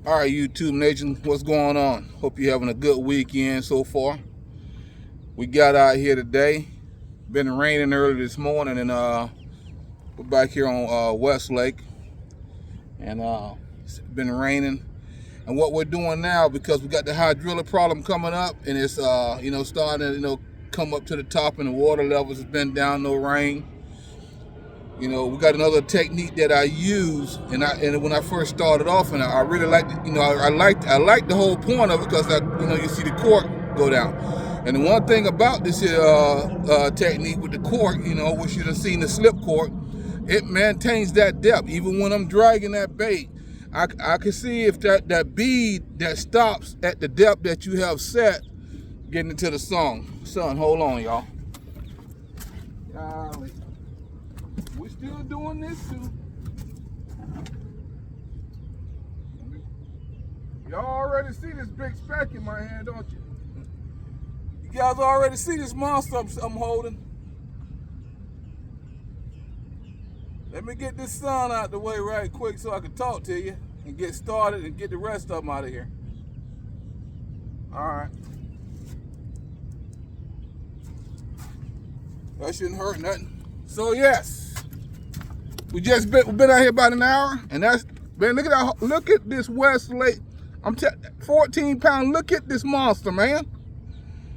All right, YouTube Nation, what's going on? Hope you're having a good weekend so far. We got out here today. Been raining early this morning, and we're back here on West Lake, and it's been raining. And what we're doing now, because we got the hydrilla problem coming up, and it's starting to come up to the top, and the water levels has been down, no rain. We got another technique that I use, and when I first started off, and I really liked it. I liked the whole point of it, because you see the cork go down. And the one thing about this technique with the cork, which you've seen the slip cork, it maintains that depth. Even when I'm dragging that bait, I can see if that bead that stops at the depth that you have set getting into the song. Son, hold on, y'all. Golly. We're still doing this too. Y'all already see this big speck in my hand, don't you? You guys already see this monster I'm holding. Let me get this sun out the way right quick so I can talk to you and get started and get the rest of them out of here. All right. That shouldn't hurt nothing. So yes. We've been out here about an hour, and that's, man, look at this West Lake. 14 pound, look at this monster, man.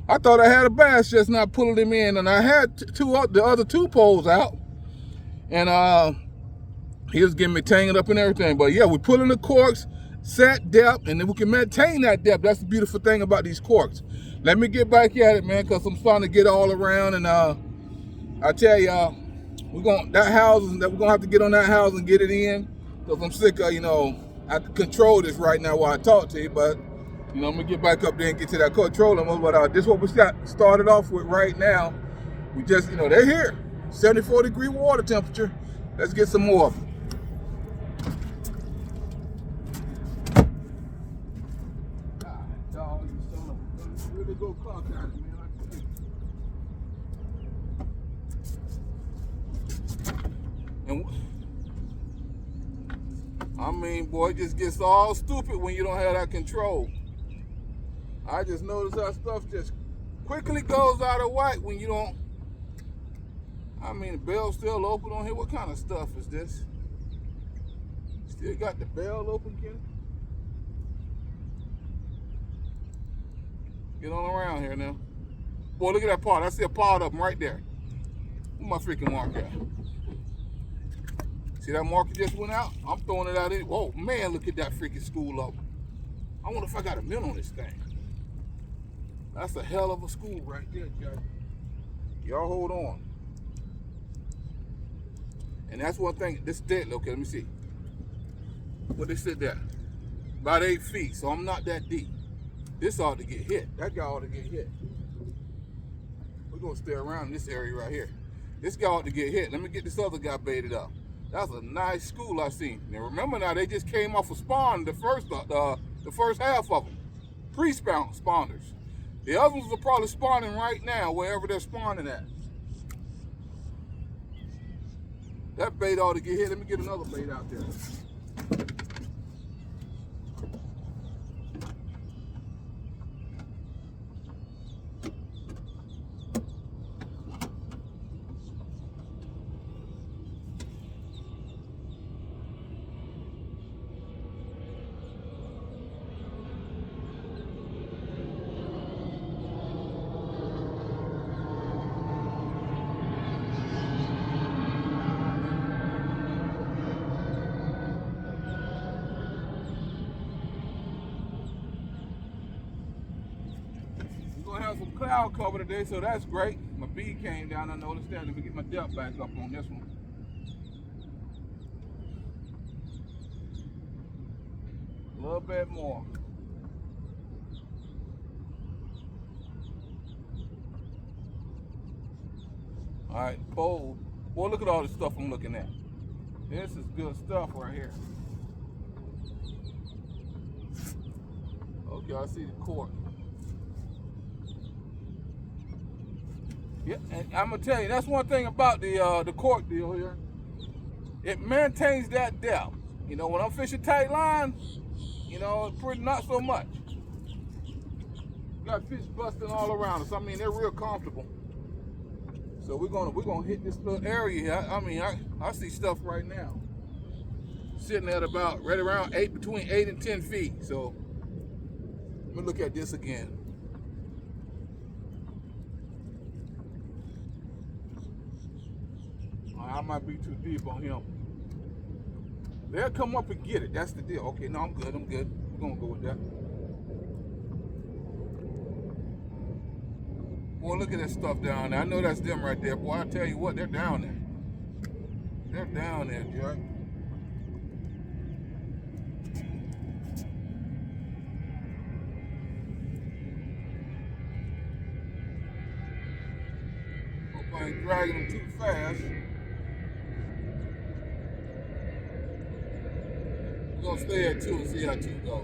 I thought I had a bass just not pulling him in, and I had the other two poles out, and he was getting me tangled up and everything. But yeah, we're pulling the corks, set depth, and then we can maintain that depth. That's the beautiful thing about these corks. Let me get back at it, man, because I'm starting to get all around, and I tell y'all, we're gonna have to get on that house and get it in, because I'm sick of, I can control this right now while I talk to you, but I'm gonna get back up there and get to that control. But this is what we started off with right now. We just, they're here, 74-degree water temperature. Let's get some more of them. God, dog, you son of a really go clock out of me. And I mean, boy, it just gets all stupid when you don't have that control. I just noticed how stuff just quickly goes out of whack when you don't. I mean, the bell's still open on here. What kind of stuff is this? Still got the bell open, Kenny? Get on around here now. Boy, look at that part. I see a part of them right there. Where's my freaking marker at? See that marker just went out? I'm throwing it out in. Whoa, man, look at that freaking school up. I wonder if I got a mint on this thing. That's a hell of a school right there, Judge. Y'all hold on. And that's one thing. This dead. Okay, let me see. What they said there? About 8 feet, so I'm not that deep. This ought to get hit. That guy ought to get hit. We're going to stay around in this area right here. This guy ought to get hit. Let me get this other guy baited up. That's a nice school I seen. Now remember, now they just came off a spawn, the first half of them, pre-spawners. The other ones are probably spawning right now, wherever they're spawning at. That bait ought to get hit. Let me get another bait out there. Have some cloud cover today, so that's great. My bead came down, I noticed that. Let me get my depth back up on this one. A little bit more. All right, bold. Boy, look at all the stuff I'm looking at. This is good stuff right here. Okay, I see the cork. Yeah, and I'm gonna tell you, that's one thing about the cork deal here. It maintains that depth. When I'm fishing tight lines, know, pretty not so much. Got fish busting all around us. I mean, they're real comfortable. So we're gonna hit this little area here. I mean, I see stuff right now sitting at about right around between 8 and 10 feet. So let me look at this again. I might be too deep on him. They'll come up and get it. That's the deal. Okay, no, I'm good. We're gonna go with that. Boy, look at that stuff down there. I know that's them right there. Boy, I tell you what, they're down there. They're down there, Jack. Hope I ain't dragging them too fast. We're gonna stay at 2 and see how 2 goes.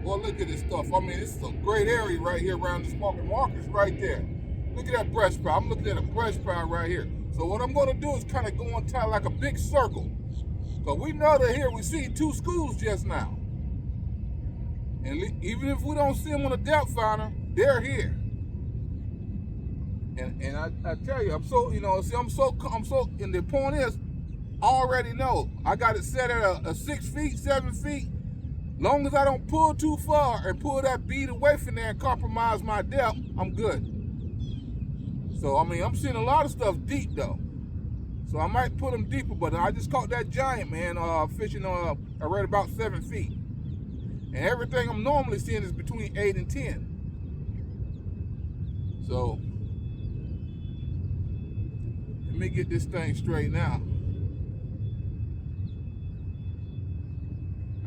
Boy, look at this stuff. I mean, this is a great area right here around this markers right there. Look at that brush pile. I'm looking at a brush pile right here. So what I'm going to do is kind of go on top like a big circle. Because we know that here we see 2 schools just now. And even if we don't see them on the depth finder, they're here. And I tell you, I'm so, you know, see, I'm so, and the point is, I already know. I got it set at a 6 feet, 7 feet. Long as I don't pull too far and pull that bead away from there and compromise my depth, I'm good. So, I mean, I'm seeing a lot of stuff deep, though. So I might put them deeper, but I just caught that giant, man, fishing right about 7 feet. And everything I'm normally seeing is between 8 and 10. So, let me get this thing straight now.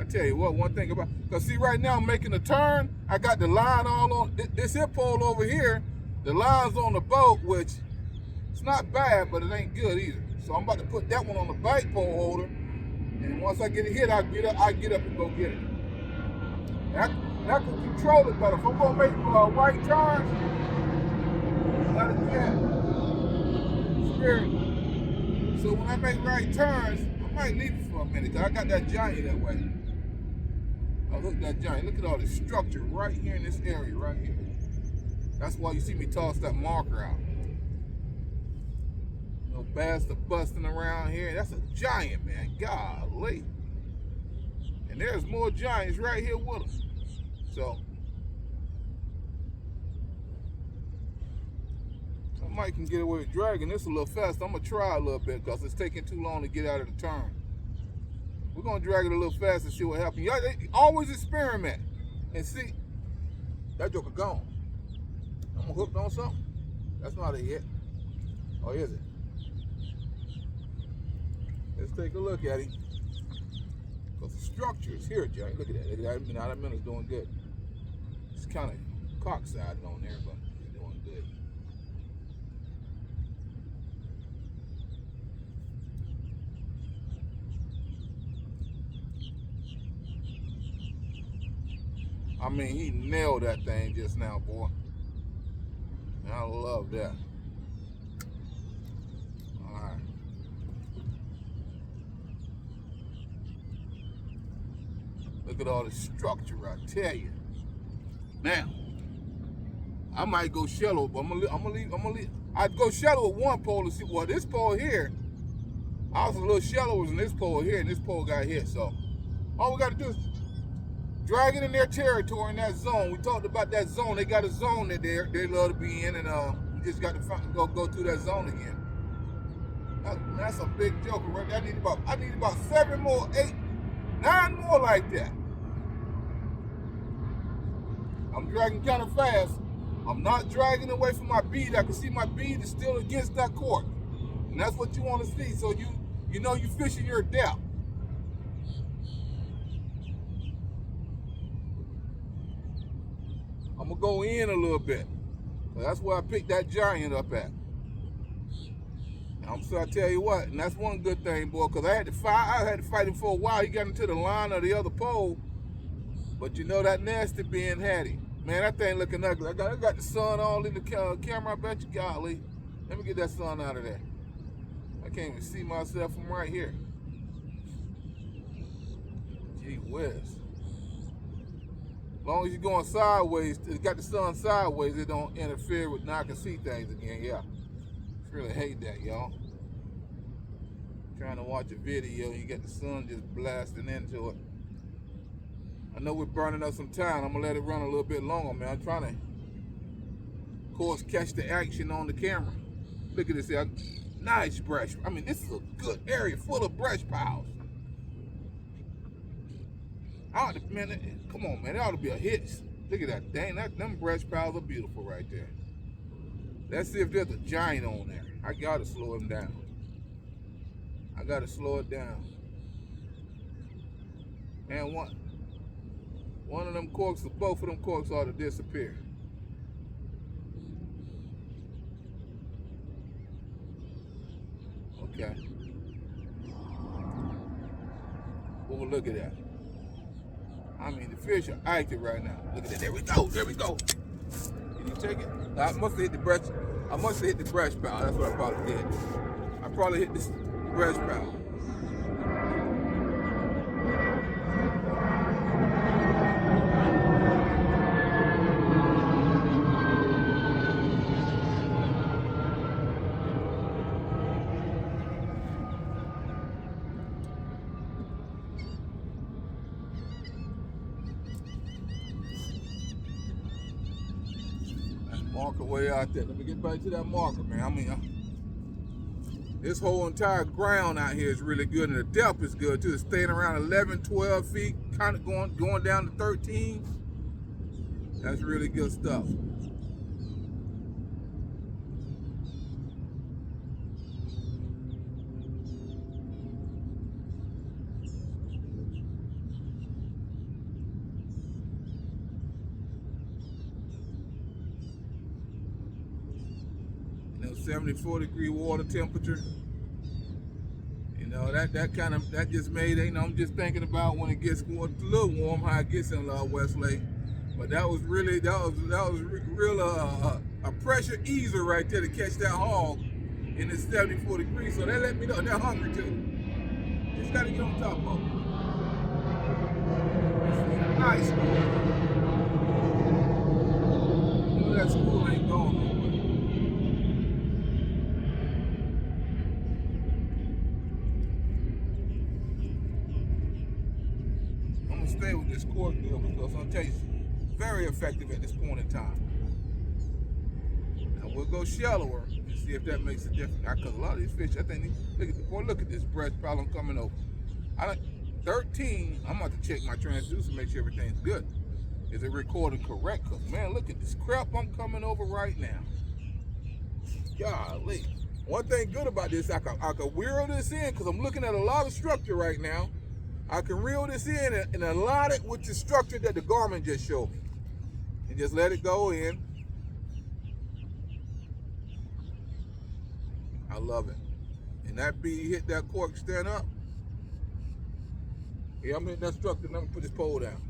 I tell you what, one thing about, because see right now I'm making a turn, I got the line all on, this hip pole over here, the line's on the boat, which it's not bad, but it ain't good either. So I'm about to put that one on the bike pole holder, and once I get it hit, I get up and go get it. And I can control it better. If I'm gonna make right turns, not a cat, spirit. So when I make right turns, I might leave it for a minute, because I got that giant that way. Oh, look at that giant. Look at all this structure right here in this area, right here. That's why you see me toss that marker out. No bass are busting around here. That's a giant, man. Golly. And there's more giants right here with us. So, I might can get away with dragging this a little faster. I'm going to try a little bit because it's taking too long to get out of the turn. We're going to drag it a little faster and see what happens. Y'all always experiment and see. That joker gone. I'm hooked on something. That's not it yet. Oh, is it? Let's take a look at it. Because the structure is here, Jack. Look at that. Now that minute's doing good. It's kind of cocksided on there, but it's doing good. I mean, he nailed that thing just now, boy. And I love that. All right. Look at all the structure, I tell you. Now, I might go shallow, but I'm gonna leave. I'd go shallow with one pole to see. Well, this pole here, I was a little shallower than this pole here, and this pole got hit. So, all we got to do is drag it in their territory in that zone. We talked about that zone. They got a zone that they love to be in, and we just got to go through that zone again. That's a big joker right there. I need about 7 more, 8, 9 more like that. I'm dragging kind of fast. I'm not dragging away from my bead. I can see my bead is still against that cork, and that's what you want to see. So you know you fishing your depth. I'm gonna go in a little bit. So that's where I picked that giant up at. So I tell you what, and that's one good thing, boy, because I had to fight him for a while. He got into the line of the other pole, but you know that nasty being had him. Man, that thing looking ugly. I got the sun all in the camera. I bet you, golly. Let me get that sun out of there. I can't even see myself from right here. west. As long as you're going sideways, it got the sun sideways, it don't interfere with now I can see things again. Yeah, really hate that, y'all. Trying to watch a video and you got the sun just blasting into it. I know we're burning up some time. I'm gonna let it run a little bit longer, man. I'm trying to, of course, catch the action on the camera. Look at this here. Nice brush. I mean, this is a good area full of brush piles. Man, come on, man. It ought to be a hit. Look at that. Dang, them brush piles are beautiful right there. Let's see if there's a giant on there. I gotta slow him down. I gotta slow it down. And one of them corks, or both of them corks ought to disappear. Okay. Well, look at that. I mean, the fish are active right now. Look at that. There we go. There we go. Can you take it? I must have hit the brush. I must have hit the brush pile. That's what I probably did. I probably hit this brush pile. Marker way out there. Let me get back to that marker, man. I mean, this whole entire ground out here is really good, and the depth is good too. It's staying around 11, 12 feet, kind of going down to 13. That's really good stuff. You know, 74 degree water temperature. You know, that just made, you know, I'm just thinking about when it gets a little warm, how it gets in Westlake. But that was really, that was real a pressure easer right there to catch that hog in the 74 degrees. So that let me know they're hungry too. Just gotta get on top of them. Nice. You know that school ain't going nowhere. Stay with this cork deal because I'll tell you, it's very effective at this point in time. Now we'll go shallower and see if that makes a difference. Because a lot of these fish, I think, look at this brush pile I'm coming over. 13, I'm about to check my transducer to make sure everything's good. Is it recording correct? Because, man, look at this crap I'm coming over right now. Golly. One thing good about this, I can wheel this in because I'm looking at a lot of structure right now. I can reel this in and align it with the structure that the Garmin just showed me. And just let it go in. I love it. And that bee hit that cork, stand up. Yeah, I'm hitting that structure. Let me put this pole down.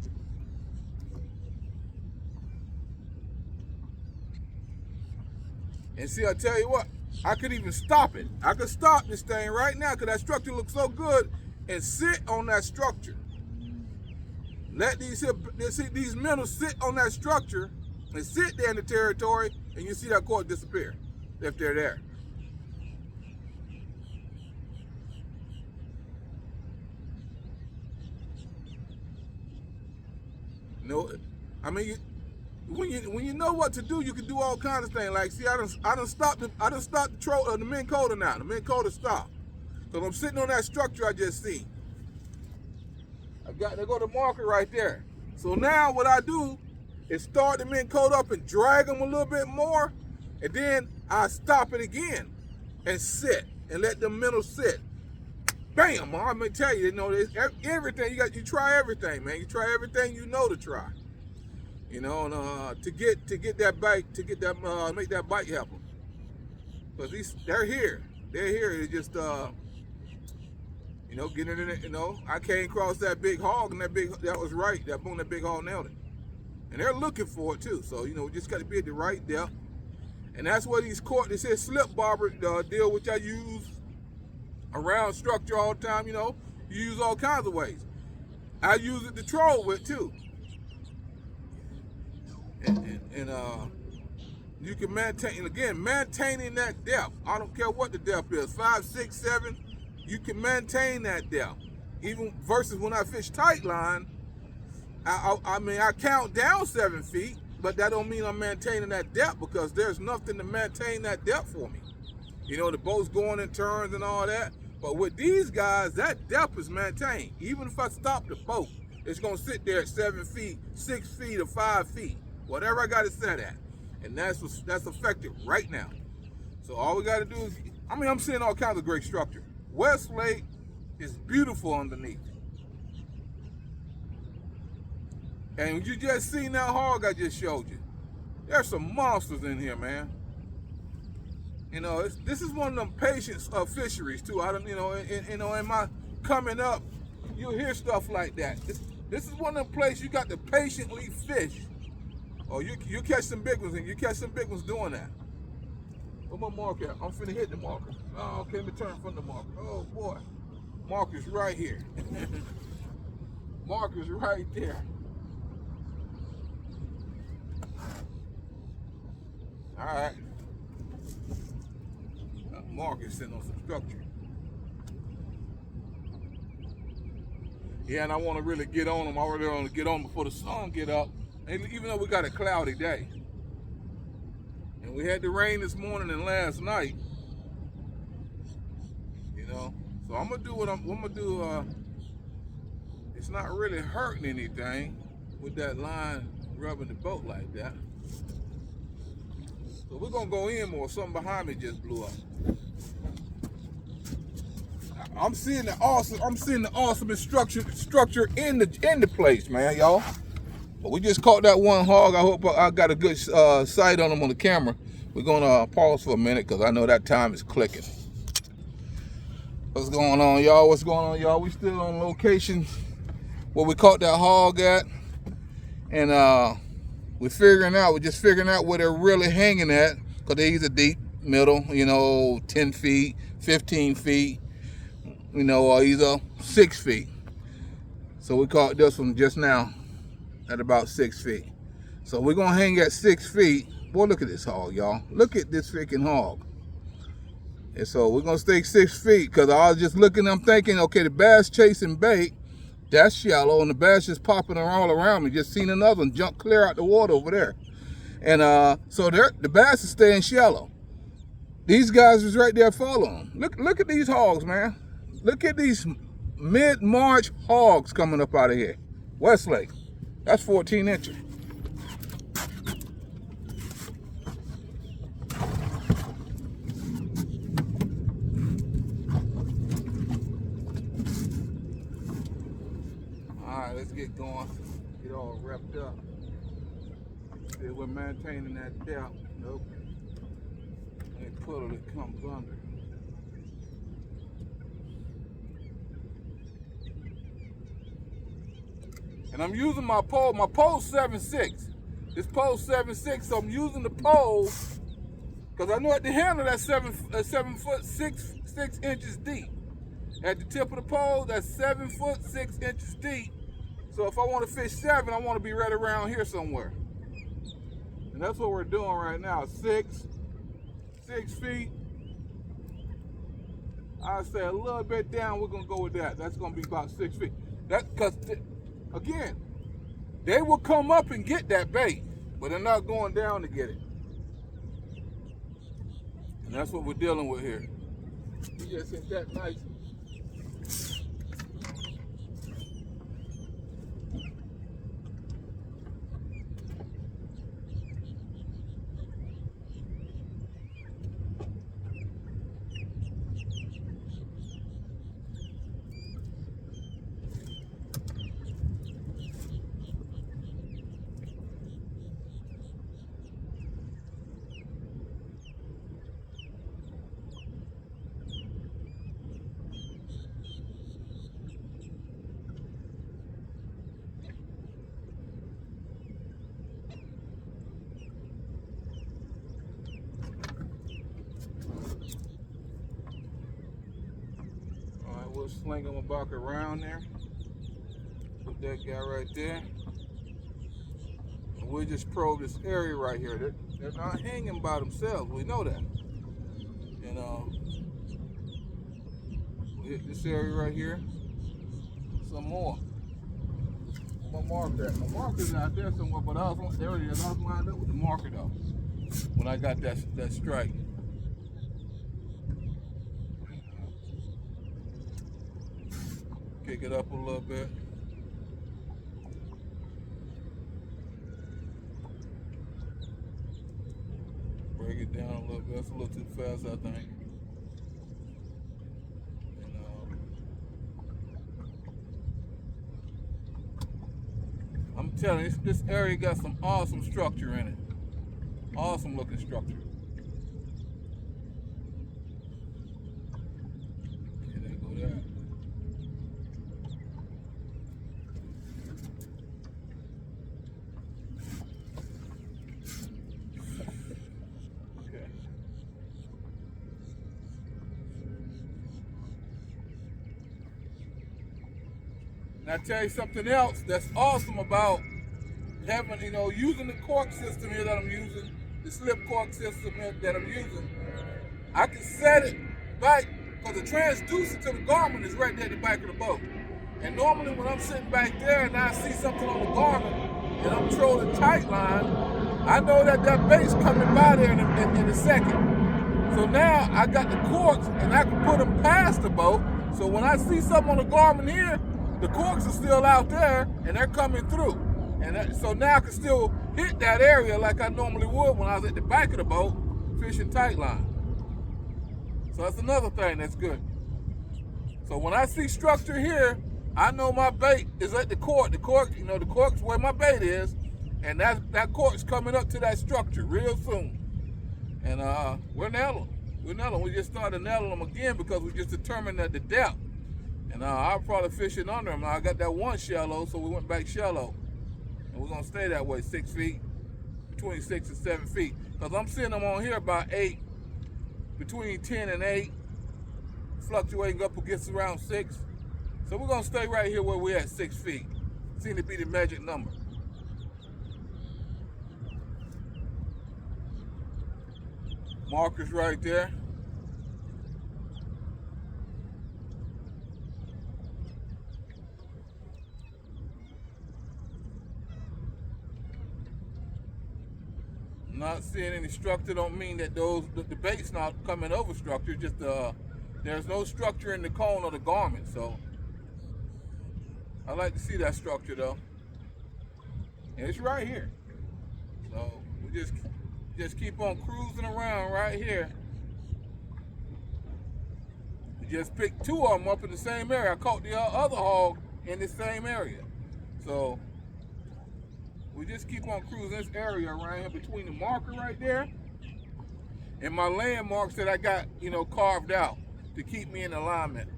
And see, I tell you what, I could even stop it. I could stop this thing right now because that structure looks so good. And sit on that structure. Let these minnows sit on that structure and sit there in the territory, and you see that cork disappear if they're there. You know, I mean, when you know what to do, you can do all kinds of things. Like, see, I done stopped the Minn Kota now. The Minn Kota stopped. So I'm sitting on that structure I just seen. There go the marker right there. So now what I do is start the Minn Kota up and drag them a little bit more, and then I stop it again and sit and let the minnows sit. Bam! I'm gonna tell you, you know, everything you try everything, man. You try everything you know to try. You know, and, to get that bite, make that bite happen. Because they're here. They're here. It's just you know, getting in it, you know, I came across that big hog, and that was right. That big hog nailed it. And they're looking for it too. So, you know, we just got to be at the right depth. And that's what this here slip bobber deal, which I use around structure all the time, you know. You use all kinds of ways. I use it to troll with too. And you can maintain, again, maintaining that depth. I don't care what the depth is, 5, 6, 7, you can maintain that depth. Even versus when I fish tight line, I mean, I count down 7 feet, but that don't mean I'm maintaining that depth because there's nothing to maintain that depth for me. You know, the boat's going in turns and all that. But with these guys, that depth is maintained. Even if I stop the boat, it's gonna sit there at 7 feet, 6 feet, or 5 feet, whatever I got it set at. And that's effective right now. So all we gotta do is, I mean, I'm seeing all kinds of great structure. West Lake is beautiful underneath. And you just seen that hog I just showed you. There's some monsters in here, man. You know, this is one of them patience fisheries too. I don't, you know, in my coming up, you'll hear stuff like that. This is one of them places you got to patiently fish. Or you catch some big ones, and you catch some big ones doing that. Where my marker at? I'm finna hit the marker. Oh, okay, let me turn from the marker. Oh boy, marker's right here. Marker's right there. All right. Marker's sitting on some structure. Yeah, and I want to really get on them. I really want to get on before the sun get up. And even though we got a cloudy day, and we had the rain this morning and last night, you know. So I'm gonna do what I'm gonna do. It's not really hurting anything with that line rubbing the boat like that. So we're gonna go in more. Something behind me just blew up. I'm seeing the awesome structure in the place, man, y'all. But we just caught that one hog. I hope I got a good sight on him on the camera. We're gonna pause for a minute because I know that time is clicking. What's going on, y'all? What's going on, y'all? We still on location where we caught that hog at, and we're just figuring out where they're really hanging at, because they're either deep, middle, you know, 10 feet, 15 feet, you know, or either 6 feet. So we caught this one just now at about 6 feet. So we're gonna hang at 6 feet. Boy, look at this hog, y'all. Look at this freaking hog. And so we're gonna stay 6 feet, because I was just looking, I'm thinking, okay, the bass chasing bait, that's shallow, and the bass just popping all around me. Just seen another one jump clear out the water over there. And so the bass is staying shallow. These guys is right there following. Look at these hogs, man. Look at these mid-March hogs coming up out of here. Westlake. That's 14 inches. All right, let's get going. Get all wrapped up. See, we're maintaining that depth. Nope. And puddle that comes under. And I'm using my pole. My pole's 7.6. This pole's 7.6, so I'm using the pole because I know at the handle that's 7 foot 6 inches deep. At the tip of the pole, that's 7 foot 6 inches deep. So if I want to fish 7, I want to be right around here somewhere. And that's what we're doing right now. 6 feet. I say a little bit down, we're gonna go with that. That's gonna be about 6 feet. Because again, they will come up and get that bait, but they're not going down to get it. And that's what we're dealing with here. We just hit that nice. We'll sling them back around there. that guy right there. And we'll just probe this area right here. They're not hanging by themselves. We know that. And we hit this area right here. Some more. My marker. My marker's out there somewhere, but there it is. I was lined up with the marker though. When I got that strike. Kick it up a little bit. Break it down a little bit. That's a little too fast, I think. I'm telling you, this area got some awesome structure in it. Awesome looking structure. Okay, there go that. Okay. Now, I tell you something else that's awesome about having, using the cork system here that I'm using, the slip cork system that I'm using. I can set it back, because the transducer to the garment is right there at the back of the boat. And normally when I'm sitting back there and I see something on the garment and I'm trolling tight line, I know that bait's coming by there in a second. So now I got the corks and I can put them past the boat. So when I see something on the garment here, the corks are still out there and they're coming through. And so now I can still hit that area like I normally would when I was at the back of the boat fishing tight line. So that's another thing that's good. So when I see structure here, I know my bait is at the cork. The cork's where my bait is, and that cork's coming up to that structure real soon. And we're nailing them. We just started nailing them again because we just determined that the depth. And I'll probably fish it under them. I got that one shallow, so we went back shallow. And we're gonna stay that way, 6 feet, between 6 and 7 feet. Because I'm seeing them on here about 8, between 10 and 8, fluctuating up against around 6. So we're gonna stay right here where we're at, 6 feet. Seems to be the magic number. Markers right there. Not seeing any structure don't mean that the bait's not coming over structure. Just there's no structure in the cone or the garment. So I like to see that structure though, and it's right here. So we just keep on cruising around right here. We just picked 2 of them up in the same area. I caught the other hog in the same area. So we just keep on cruising this area around here between the marker right there and my landmarks that I got, carved out to keep me in alignment.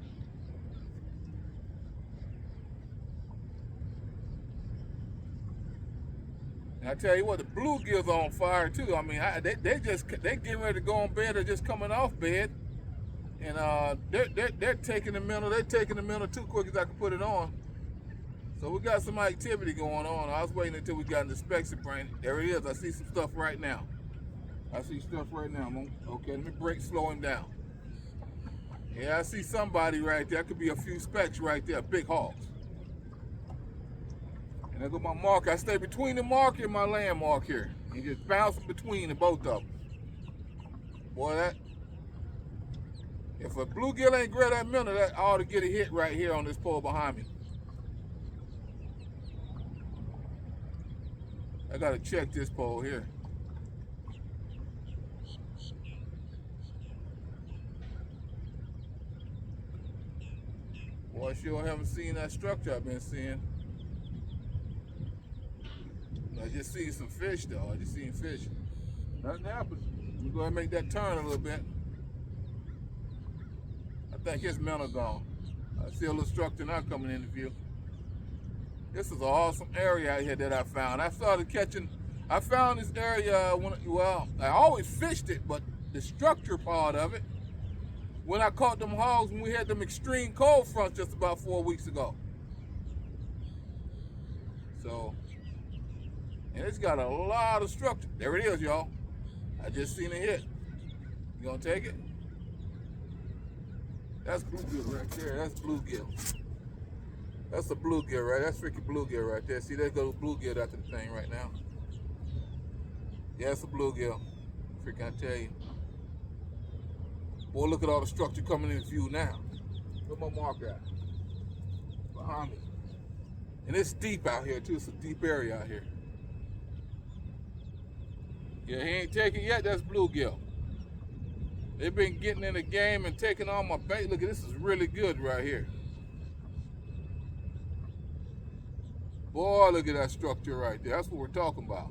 And I tell you what, the bluegills are on fire too. I mean, they getting ready to go on bed or just coming off bed, and they're taking the minnow. They're taking the minnow too quick as I can put it on. So we got some activity going on. I was waiting until we got an inspection point. There it is. I see some stuff right now. Okay, let me brake, slow him down. Yeah, I see somebody right there. Could be a few specks right there, big hogs. And there go my marker. I stay between the marker and my landmark here. And just bouncing between the both of them. Boy, if a bluegill ain't grab that minnow, that ought to get a hit right here on this pole behind me. I gotta check this pole here. Boy, I sure haven't seen that structure I've been seeing. I just seen some fish though. I just seen fish. Nothing happened. Let me go ahead and make that turn a little bit. I think his minnow gone. I see a little structure now coming into view. This is an awesome area out here that I found. I found this area I always fished it, but the structure part of it, when I caught them hogs when we had them extreme cold fronts just about 4 weeks ago. So, and it's got a lot of structure. There it is, y'all. I just seen it hit. You gonna take it? That's bluegill right there. That's bluegill. That's a bluegill, right? That's freaking bluegill right there. See, there goes bluegill after the thing right now. Yeah, it's a bluegill. Freaking, I tell you. Boy, look at all the structure coming in view now. Where my marker at? Behind me. And it's deep out here too. It's a deep area out here. Yeah, he ain't taking yet. That's bluegill. They've been getting in the game and taking all my bait. Look at this, is really good right here. Boy, look at that structure right there. That's what we're talking about.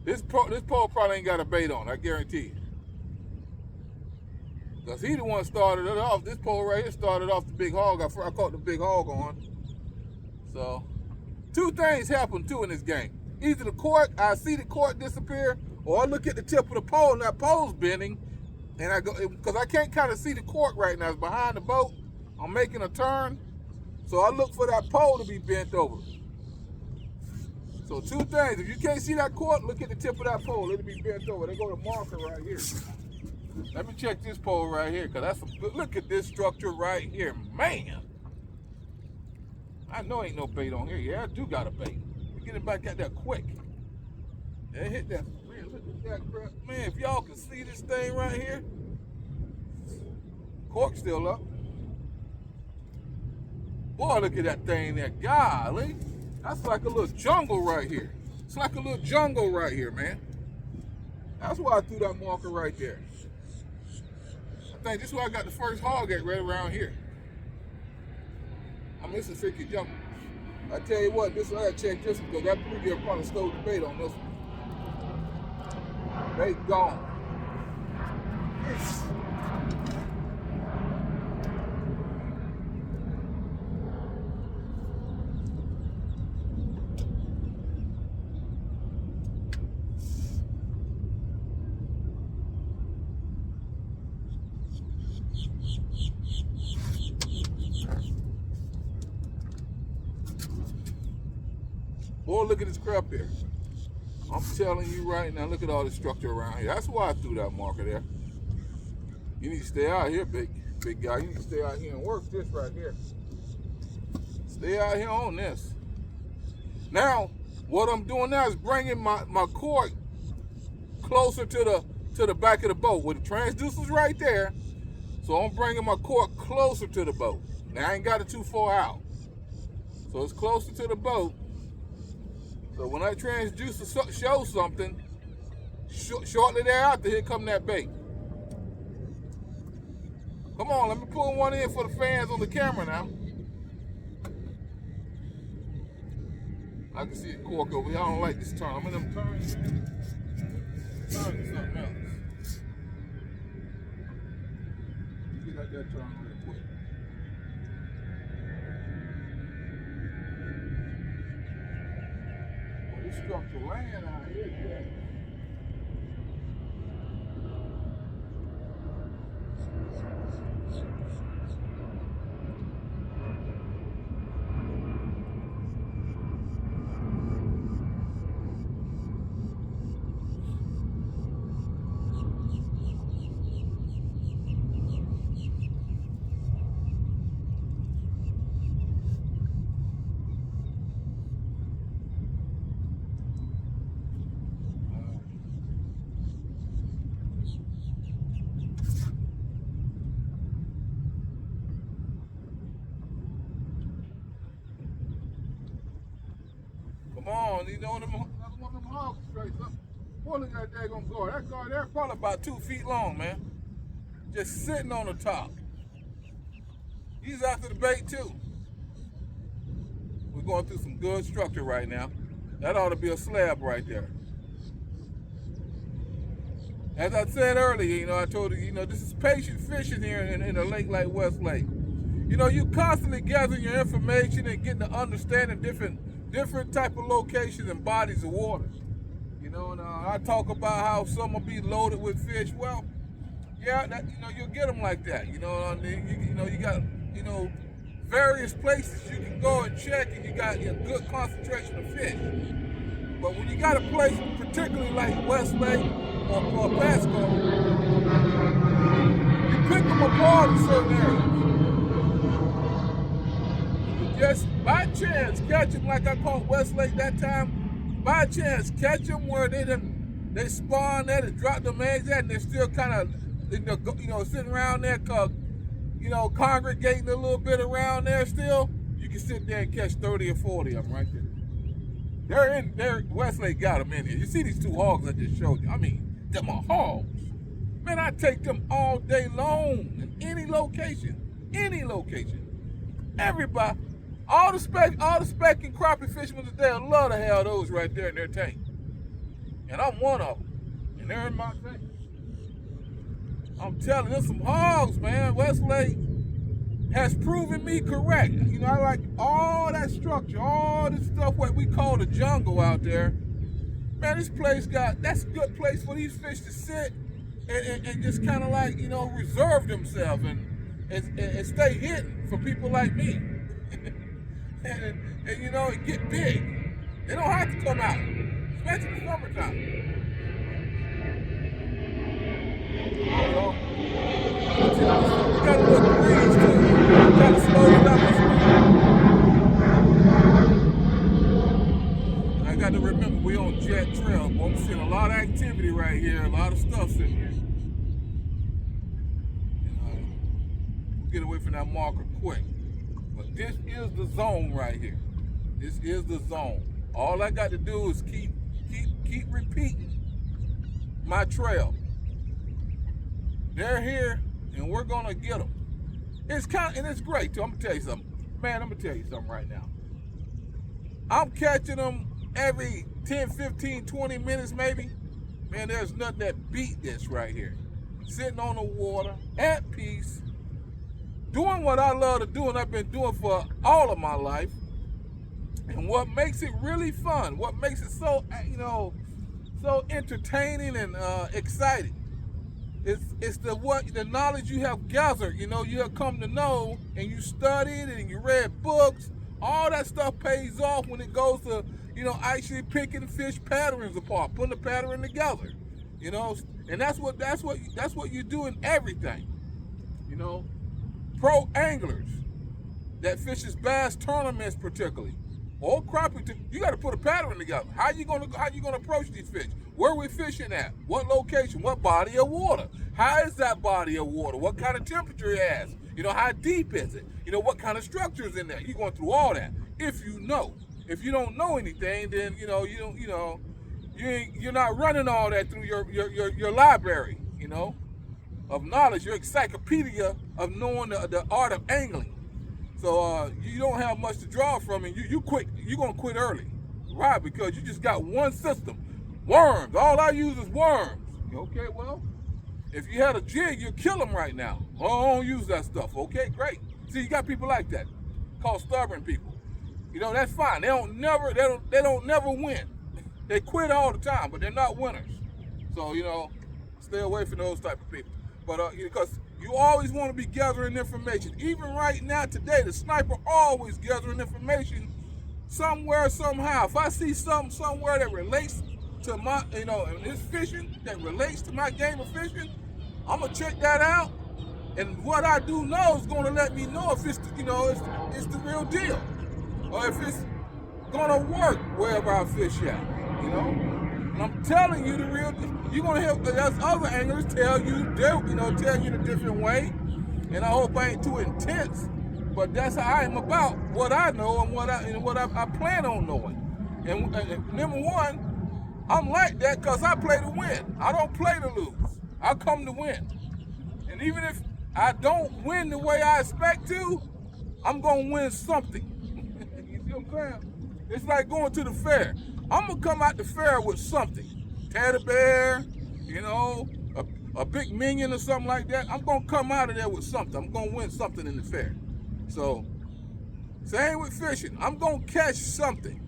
This pole probably ain't got a bait on, I guarantee you. Because he the one started it off. This pole right here started off the big hog. I caught the big hog on. So, two things happen too in this game. Either the cork, I see the cork disappear, or I look at the tip of the pole and that pole's bending, and I go, because I can't kind of see the cork right now. It's behind the boat. I'm making a turn, so I look for that pole to be bent over. So two things. If you can't see that cork, look at the tip of that pole. It'll be bent over. They go to marker right here. Let me check this pole right here, because that's a good, look at this structure right here. Man, I know ain't no bait on here. Yeah, I do got a bait. Get it back out there quick. They hit that. Man, look at that crap. Man, if y'all can see this thing right here, cork still up. Boy, look at that thing there. Golly, that's like a little jungle right here. It's like a little jungle right here, man. That's why I threw that marker right there. I think this is where I got the first hog at, right around here. I'm missing 50 jump. I tell you what, this one I gotta check this one, because that bluegill probably stole the bait on this one. Bait gone. Boy, look at this crap here. I'm telling you right now, look at all the structure around here. That's why I threw that marker there. You need to stay out here, big guy. You need to stay out here and work this right here. Stay out here on this. Now, what I'm doing now is bringing my cork closer to the back of the boat, with the transducer's right there. So I'm bringing my cork closer to the boat. Now, I ain't got it too far out. So it's closer to the boat. So when that transducer shows something, shortly thereafter, here come that bait. Come on, let me pull one in for the fans on the camera now. I can see a cork over here. I don't like this turn. I'm in them turns. Turn to something else. Get like that turn real quick. This structure land out here, yeah. Come on, you know, another one of them hogs straight up. Boy, look at that daggone guard. That guard there probably about 2 feet long, man. Just sitting on the top. He's after the bait too. We're going through some good structure right now. That ought to be a slab right there. As I said earlier, you know, I told you, you know, this is patient fishing here in a lake like West Lake. You know, you constantly gathering your information and getting to understanding different type of locations and bodies of water. You know, and I talk about how some will be loaded with fish. Well, yeah, that, you know, you'll get them like that. You know, you got, you know, various places you can go and check, and you got a good concentration of fish. But when you got a place, particularly like Westlake or Pasco, you pick them apart in certain areas. You just by chance catch them, like I caught Westlake that time. By chance catch them where they spawn there, they drop them eggs at, and they're still kind of sitting around there, congregating a little bit around there still. You can sit there and catch 30 or 40 of them right there. Westlake got them in here. You see these two hogs I just showed you? I mean, them are hogs. Man, I take them all day long in any location. Everybody, all the speck and crappie fishermen today love to have those right there in their tank. And I'm one of them. And they're in my tank. I'm telling you, there's some hogs, man. Westlake has proven me correct. I like all that structure, all this stuff what we call the jungle out there. Man, that's a good place for these fish to sit and just kind of like, reserve themselves and stay hidden for people like me. and get big. They don't have to come out, especially in the summertime. We got a little breeze too. Got to slow it up. I got to remember we on Jet Trail, but I'm seeing a lot of activity right here, a lot of stuff sitting here. We'll get away from that marker quick. But this is the zone right here. This is the zone. All I got to do is keep repeating my trail. They're here, and we're gonna get them. It's great too. I'm gonna tell you something, man. I'm gonna tell you something right now. I'm catching them every 10, 15, 20 minutes maybe. Man, there's nothing that beat this right here. Sitting on the water, at peace, doing what I love to do, and I've been doing for all of my life. And what makes it really fun, what makes it so so entertaining and exciting. It's the knowledge you have gathered, you have come to know, and you studied and you read books. All that stuff pays off when it goes to, actually picking fish patterns apart, putting the pattern together, and that's what you do in everything, Pro anglers that fishes bass tournaments particularly, or crappie, you got to put a pattern together. How you gonna approach these fish? Where we fishing at? What location? What body of water? How is that body of water? What kind of temperature it has? How deep is it? What kind of structure is in there? You're going through all that. If you know. If you don't know anything, then you're not running all that through your library, of knowledge, your encyclopedia of knowing the art of angling. So you don't have much to draw from, and you're gonna quit early. Right? Because you just got one system. Worms. All I use is worms. Okay, well, if you had a jig, you'll kill them right now. Oh, I don't use that stuff. Okay, great. See, you got people like that, called stubborn people. That's fine. They don't never win. They quit all the time, but they're not winners. So, stay away from those type of people. But because you always want to be gathering information. Even right now, today, the sniper always gathering information somewhere, somehow. If I see something somewhere that relates to my, in this fishing, that relates to my game of fishing, I'm gonna check that out. And what I do know is gonna let me know if it's, it's the real deal, or if it's gonna work wherever I fish at, And I'm telling you the real deal. You're gonna hear there's other anglers tell you the different way. And I hope I ain't too intense, but that's how I am about what I know and what I plan on knowing. And number one, I'm like that because I play to win. I don't play to lose. I come to win. And even if I don't win the way I expect to, I'm going to win something. You see what I'm saying? It's like going to the fair. I'm going to come out the fair with something. Teddy bear, a big minion or something like that. I'm going to come out of there with something. I'm going to win something in the fair. So, same with fishing. I'm going to catch something.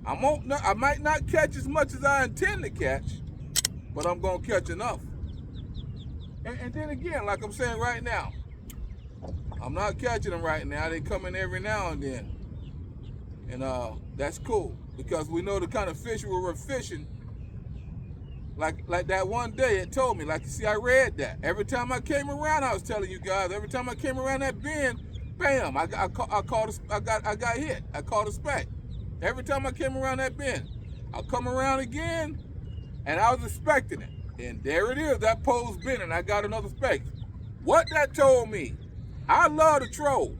I might not catch as much as I intend to catch, but I'm going to catch enough. And then again, like I'm saying right now, I'm not catching them right now. They come in every now and then. And that's cool because we know the kind of fish we were fishing. Like that one day it told me, like you see, I read that. Every time I came around, I was telling you guys, every time I came around that bend, bam, I got hit. I caught a speck. Every time I came around that bend, I'll come around again, and I was expecting it. And there it is, that pole's bending, I got another speck. What that told me, I love to troll,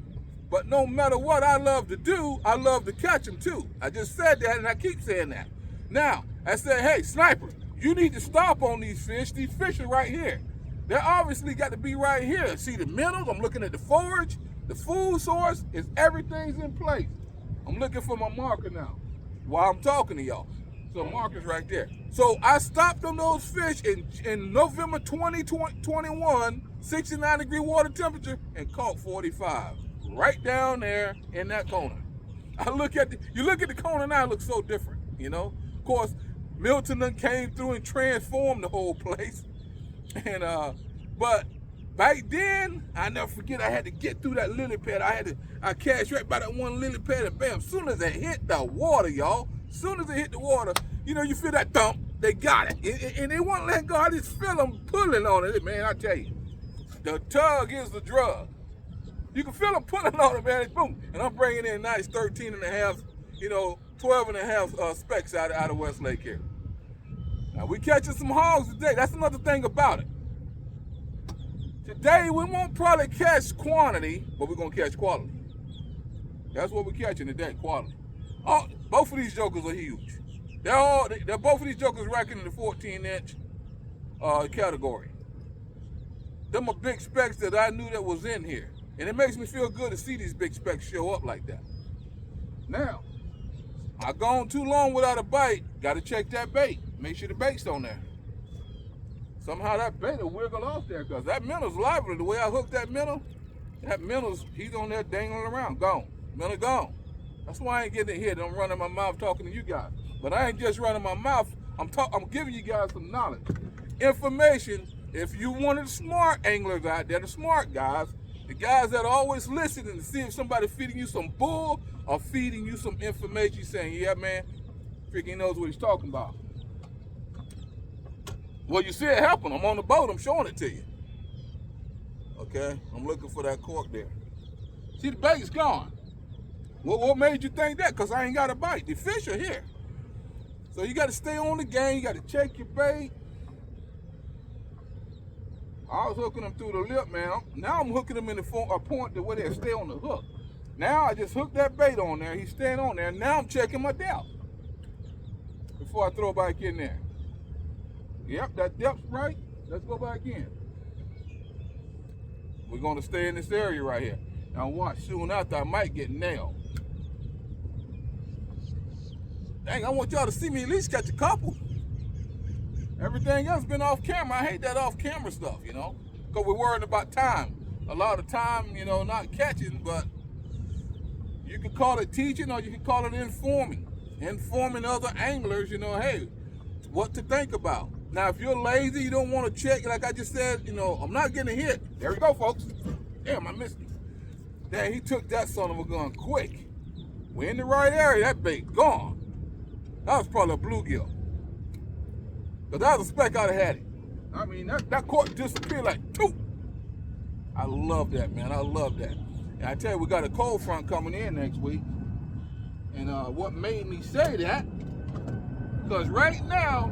but no matter what I love to do, I love to catch them too. I just said that, and I keep saying that. Now, I said, hey, sniper, you need to stop on these fish. These fish are right here. They're obviously got to be right here. See the minnows, I'm looking at the forage, the food source, everything's in place. I'm looking for my marker now while I'm talking to y'all. So marker's right there. So I stopped on those fish in November 2021, 69-degree water temperature, and caught 45. Right down there in that corner. You look at the corner now, it looks so different, you know? Of course, Milton done came through and transformed the whole place. And but back then, I never forget, I had to get through that lily pad. I cashed right by that one lily pad, and bam, soon as it hit the water, y'all, soon as it hit the water, you know, you feel that thump, they got it. And they won't let go. I just feel them pulling on it, man, I tell you. The tug is the drug. You can feel them pulling on it, man, boom. And I'm bringing in nice 13 and a half, 12 and a half specks out of Westlake here. Now, we catching some hogs today. That's another thing about it. Today, we won't probably catch quantity, but we're going to catch quality. That's what we're catching today, quality. Both of these jokers are huge. They're both of these jokers racking in the 14-inch category. Them are big specks that I knew that was in here. And it makes me feel good to see these big specks show up like that. Now, I've gone too long without a bite. Got to check that bait. Make sure the bait's on there. Somehow that bait will wiggle off there because that minnow's lively. The way I hooked that minnow, he's on there dangling around. Gone. Minnow gone. That's why I ain't getting hit. I'm running my mouth talking to you guys. But I ain't just running my mouth. I'm giving you guys some knowledge. Information. If you one of the smart anglers out there, the smart guys, the guys that are always listening to see if somebody feeding you some bull or feeding you some information saying, yeah, man, freaking knows what he's talking about. Well, you see it happen. I'm on the boat. I'm showing it to you. Okay? I'm looking for that cork there. See, the bait's gone. Well, what made you think that? Because I ain't got a bite. The fish are here. So you got to stay on the game. You got to check your bait. I was hooking them through the lip, man. Now I'm hooking them in a point to where they stay on the hook. Now I just hooked that bait on there. He's staying on there. Now I'm checking my depth before I throw back in there. Yep, that depth's right. Let's go back in. We're going to stay in this area right here. Now watch, soon after I might get nailed. Dang, I want y'all to see me at least catch a couple. Everything else been off camera. I hate that off camera stuff, because we're worried about time. A lot of time, not catching, but you can call it teaching or you can call it informing. Informing other anglers, hey, what to think about. Now, if you're lazy, you don't want to check, like I just said, I'm not getting hit. There we go, folks. Damn, I missed it. Dang, he took that son of a gun quick. We're in the right area. That bait gone. That was probably a bluegill. Because that was a speck, I'd have had it. I mean, that cork disappeared like, poof. I love that, man. I love that. And I tell you, we got a cold front coming in next week. And what made me say that, because right now,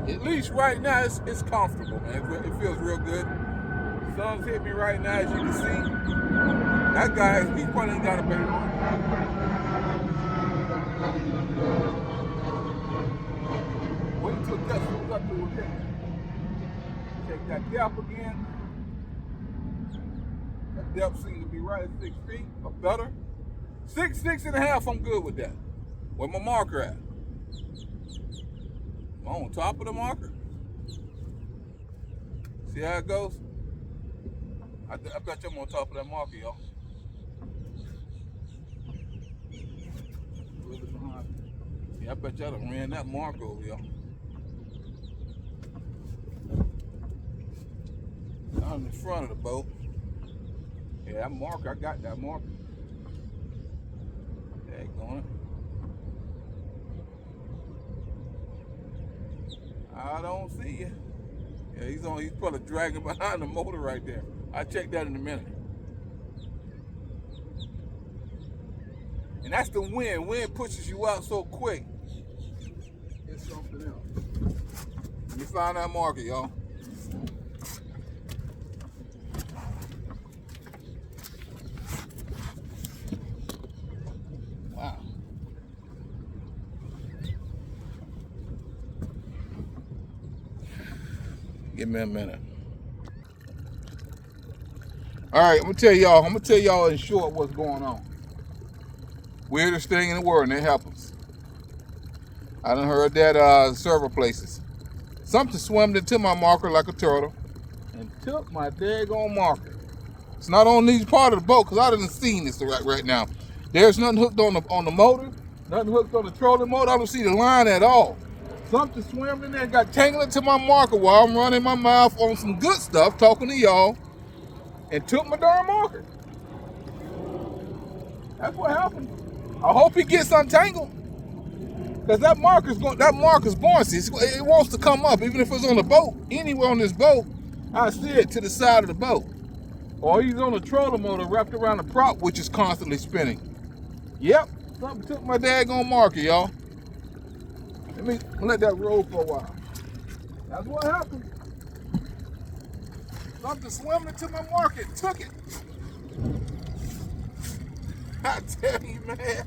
at least right now, it's comfortable, man. It feels real good. Sun's hit me right now, as you can see. That guy, he probably ain't got a bait on. Wait until that goes up to a bit. Check that depth again. That depth seems to be right at 6 feet or better. 6.5, I'm good with that. Where my marker at? I'm on top of the marker. See how it goes? I bet you I'm on top of that marker, y'all. A little bit behind. Yeah, I bet y'all done ran that marker over, y'all. I'm in front of the boat. Yeah, that marker, I got that marker. There going. I don't see you. Yeah, he's probably dragging behind the motor right there. I'll check that in a minute. And that's the wind. Wind pushes you out so quick. It's something else. Let me find that marker, y'all. Wow. Give me a minute. All right, I'm gonna tell y'all in short what's going on. Weirdest thing in the world, and it happens. I done heard that several places. Something swam into my marker like a turtle and took my daggone marker. It's not on these part of the boat because I done seen this right now. There's nothing hooked on the motor, nothing hooked on the trolling motor. I don't see the line at all. Something swam in there and got tangled into my marker while I'm running my mouth on some good stuff, talking to y'all, and took my darn marker. That's what happened. I hope it gets untangled. Because that marker's buoyancy. It wants to come up, even if it's on the boat. Anywhere on this boat, I see it to the side of the boat. Or he's on a trolling motor wrapped around the prop, which is constantly spinning. Yep, something took my daggone marker, y'all. Let that roll for a while. That's what happened. Something swam into my marker, took it. I tell you, man.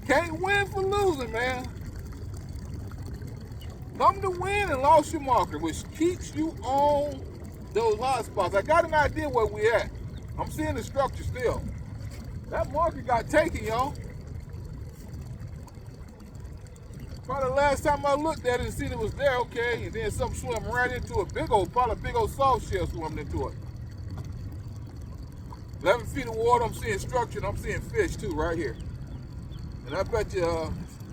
Can't win for losing, man. Come to win and lost your marker, which keeps you on those hot spots. I got an idea where we at. I'm seeing the structure still. That marker got taken, y'all. Probably the last time I looked at it and seen it was there, okay, and then something swam right into it. Probably a big old soft shell swam into it. 11 feet of water, I'm seeing structure, and I'm seeing fish too, right here. And I bet you,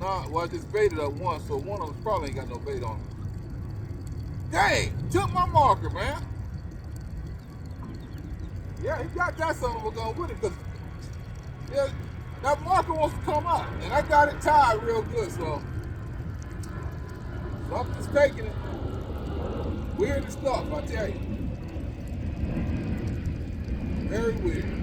I just baited up one, so one of them probably ain't got no bait on it. Dang, took my marker, man. Yeah, he got that son of a gun with it, because that marker wants to come out. And I got it tied real good, so something's taking it. Weird stuff, I tell you. Very weird.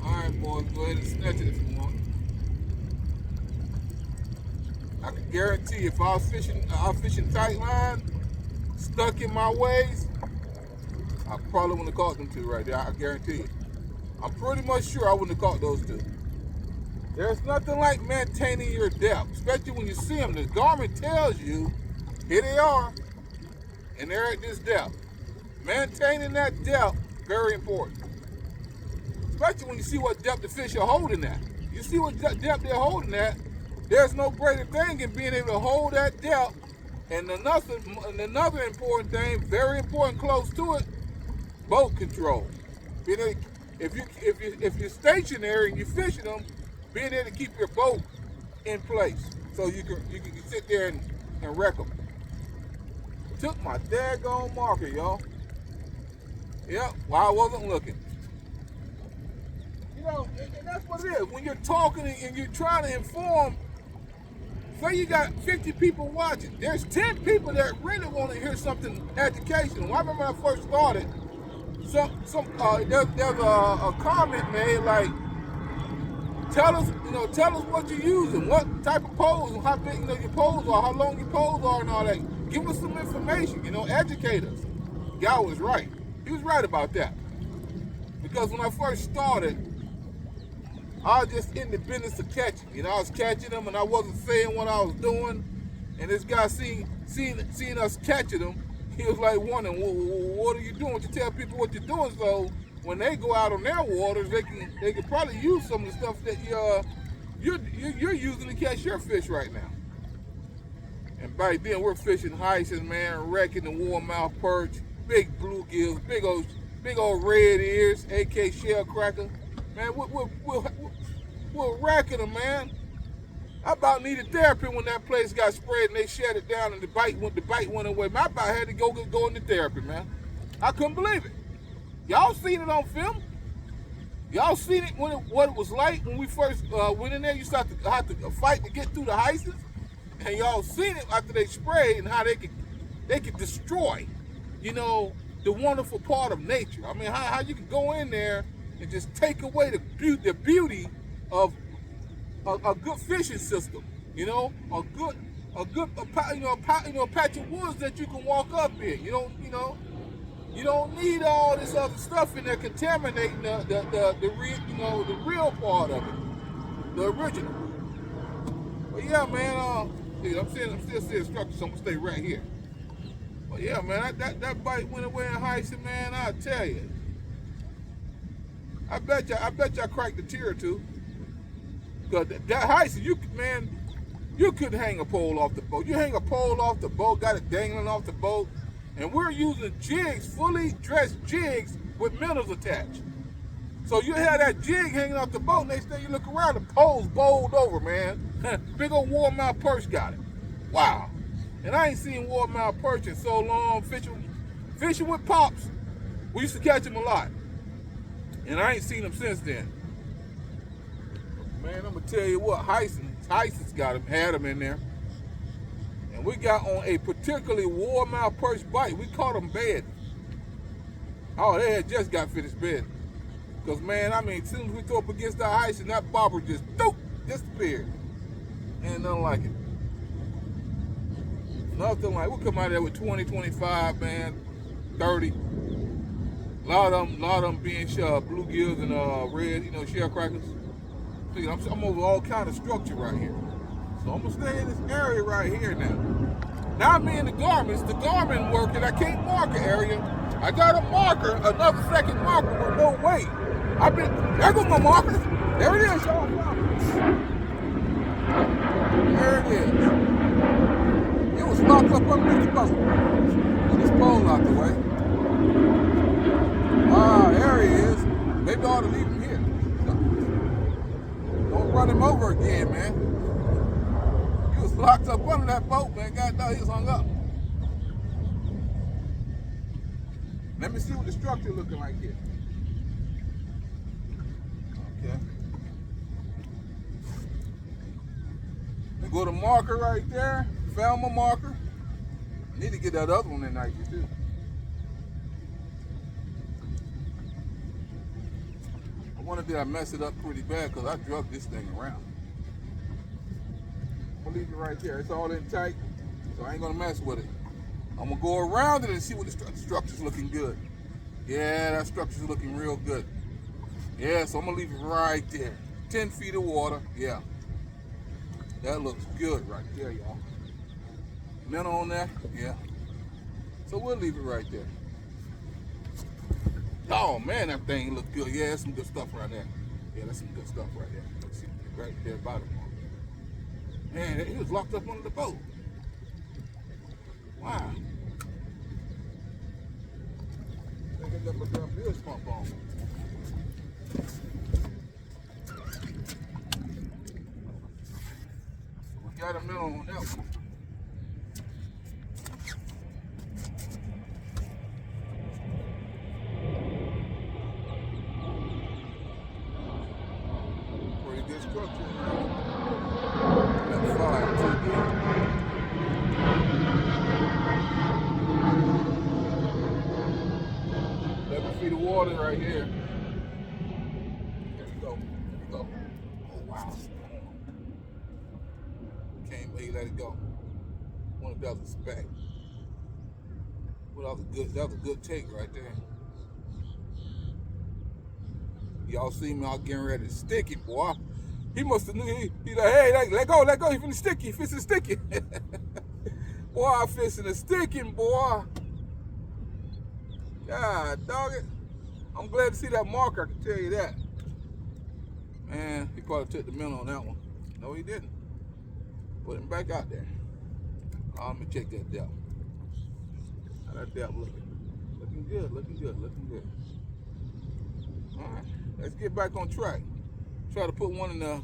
Alright, boys, go ahead and snatch it if you want. I can guarantee if I was fishing tight line, stuck in my ways, I probably wouldn't have caught them two right there. I guarantee you. I'm pretty much sure I wouldn't have caught those two. There's nothing like maintaining your depth, especially when you see them. The Garmin tells you, here they are, and they're at this depth. Maintaining that depth, very important. Especially when you see what depth the fish are holding at. You see what depth they're holding at, there's no greater thing than being able to hold that depth. And another important thing, very important close to it, boat control. If you're stationary and you're fishing them, being able to keep your boat in place so you can sit there and wreck them. Took my daggone marker, y'all. Yep, while I wasn't looking. You know, and that's what it is. When you're talking and you're trying to inform, say you got 50 people watching, there's 10 people that really want to hear something educational. I remember when I first started, there's a comment made like, tell us what you're using, what type of poles, and how big your poles are, how long your poles are, and all that. Give us some information, educate us. Guy was right. He was right about that. Because when I first started, I was just in the business of catching. I was catching them, and I wasn't saying what I was doing. And this guy seen us catching them, he was like wondering, well, what are you doing? You tell people what you're doing, so when they go out on their waters, they can probably use some of the stuff that you're using to catch your fish right now. And back then we're fishing hyssins, man, wrecking the warmouth perch, big bluegills, big old red ears, AK shell cracker. Man, we're racking them, man. I about needed therapy when that place got sprayed and they shut it down and the bite went away. Man, I about had to go into therapy, man. I couldn't believe it. Y'all seen it on film? Y'all seen it what it was like when we first went in there? You start to have to fight to get through the heists, and y'all seen it after they sprayed and how they could destroy, you know, the wonderful part of nature. I mean, how you can go in there and just take away the beauty of a good fishing system, you know, a patch of woods that you can walk up in. You don't need all this other stuff in there contaminating the real part of it, the original. But yeah, man, I'm still seeing structure, so I'm gonna stay right here. But yeah, man, that bite went away in Heisen, man. I tell you, I bet you I cracked a tear or two. Cause that Heisen, you couldn't hang a pole off the boat. You hang a pole off the boat, got it dangling off the boat. And we're using jigs, fully dressed jigs with minnows attached. So you have that jig hanging off the boat, next thing you look around, the pole's bowled over, man. Big old warmouth perch got it. Wow. And I ain't seen warmouth perch in so long, fishing with pops. We used to catch them a lot. And I ain't seen them since then. Man, I'm gonna tell you what, Heisen's had them in there. And we got on a particularly warmouth perch bite. We caught them bedding. Oh, they had just got finished bedding. Because, man, I mean, as soon as we throw up against that ice and that bobber just disappeared. Ain't nothing like it. Nothing like it. We'll come out there with 20, 25, man, 30. A lot of them being bluegills and red, shell crackers. I'm over all kind of structure right here. So I'm gonna stay in this area right here now. Now I'm in the garments. The garment working. I can't mark an area. I got a marker, another second marker with no weight. There goes my marker. There it is, y'all. There it is. It was locked up underneath the boat. Get this pole out the way. There he is. Maybe I ought to leave him here. Don't run him over again, man. He was locked up under that boat, man. God knows he was hung up. Let me see what the structure looking like here. Okay. I go to marker right there. Found my marker. I need to get that other one in there too. I wonder did I mess it up pretty bad because I drug this thing around. I'm gonna leave it right there. It's all in tight, so I ain't gonna mess with it. I'm gonna go around it and see what the structure's looking good. Yeah, that structure's looking real good. Yeah, so I'm gonna leave it right there. 10 feet of water, yeah. That looks good right there, y'all. Minnow on there, yeah. So we'll leave it right there. Oh man, that thing looks good. Yeah, that's some good stuff right there. Yeah, that's some good stuff right there. Let's see, right there bottom. Man, he was locked up under the boat. Wow. I think I got my damn bilge pump on. We got a minnow on that one. Pretty good structure. That's 5, 2 deep. 11 feet of water right here. There we go. There we go. Oh wow. Can't believe let it go. One of those spec. Well, that was a good take right there. Y'all see me out getting ready to stick it, boy. He must have knew. He like, hey, let go. He finna stick it. Fishing sticky. Boy, I fishing a sticking, boy. God, dog it. I'm glad to see that marker, I can tell you that. Man, he probably took the minnow on that one. No, he didn't. Put him back out there. Let me check that depth. How that depth looking? Looking good, looking good, looking good. All right, let's get back on track. Try to put one in the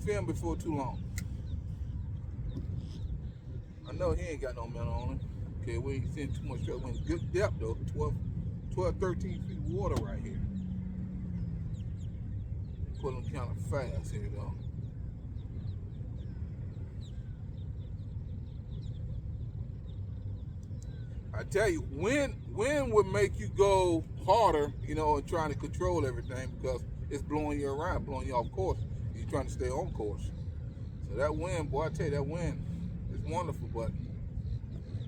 film before too long. I know he ain't got no metal on him. Okay, we ain't seeing too much trouble. We're in good depth though. 12, 13 feet of water right here. Pulling kind of fast here though. I tell you, wind would make you go harder, you know, and trying to control everything because it's blowing you around, blowing you off course. You're trying to stay on course. So that wind, boy, I tell you, that wind is wonderful, but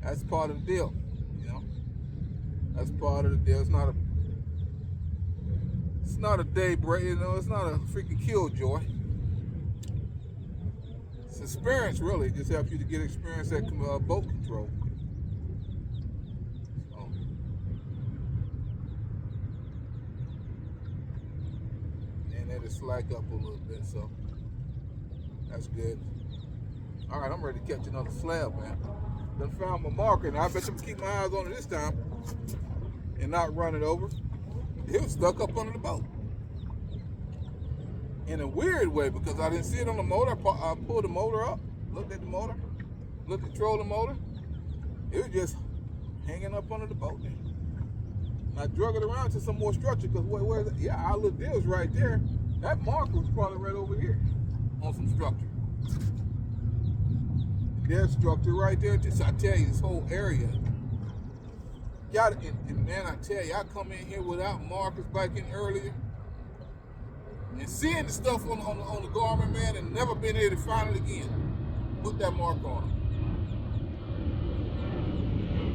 that's part of the deal, you know. That's part of the deal. It's not a day break, you know. It's not a freaking killjoy. It's experience, really. It just helps you to get experience at boat control. Slack up a little bit, so that's good. All right, I'm ready to catch another slab, man. Done found my marker, and I bet you can keep my eyes on it this time and not run it over. It was stuck up under the boat in a weird way because I didn't see it on the motor. I pulled the motor up, looked at the motor, looked at the control of the motor. It was just hanging up under the boat there. And I drug it around to some more structure because where is it? Yeah, our little deal's right there. That marker was probably right over here on some structure. There's structure right there. So I tell you, this whole area. Got it. And man, I tell you, I come in here without markers back in earlier. And seeing the stuff on the garment, man, and never been able to find it again. Put that marker on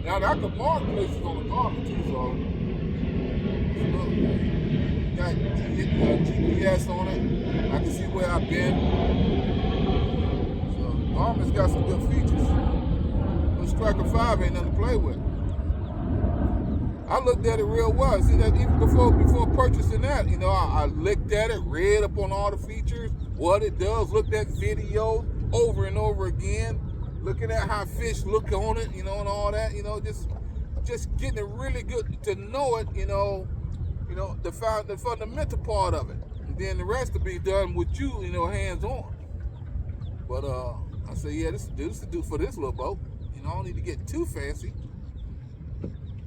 it. Now, I could mark places on the garment too, so. Got GPS on it. I can see where I've been. So the garment's got some good features. This Striker 5 ain't nothing to play with. I looked at it real well. See that even before purchasing that, you know, I looked at it, read up on all the features, what it does, looked at videos over and over again, looking at how fish look on it, you know, and all that, you know, just getting it really good to know it, you know, the fundamental part of it. And then the rest will be done with you, you know, hands on. But I say, yeah, this is do for this little boat. You know, I don't need to get too fancy.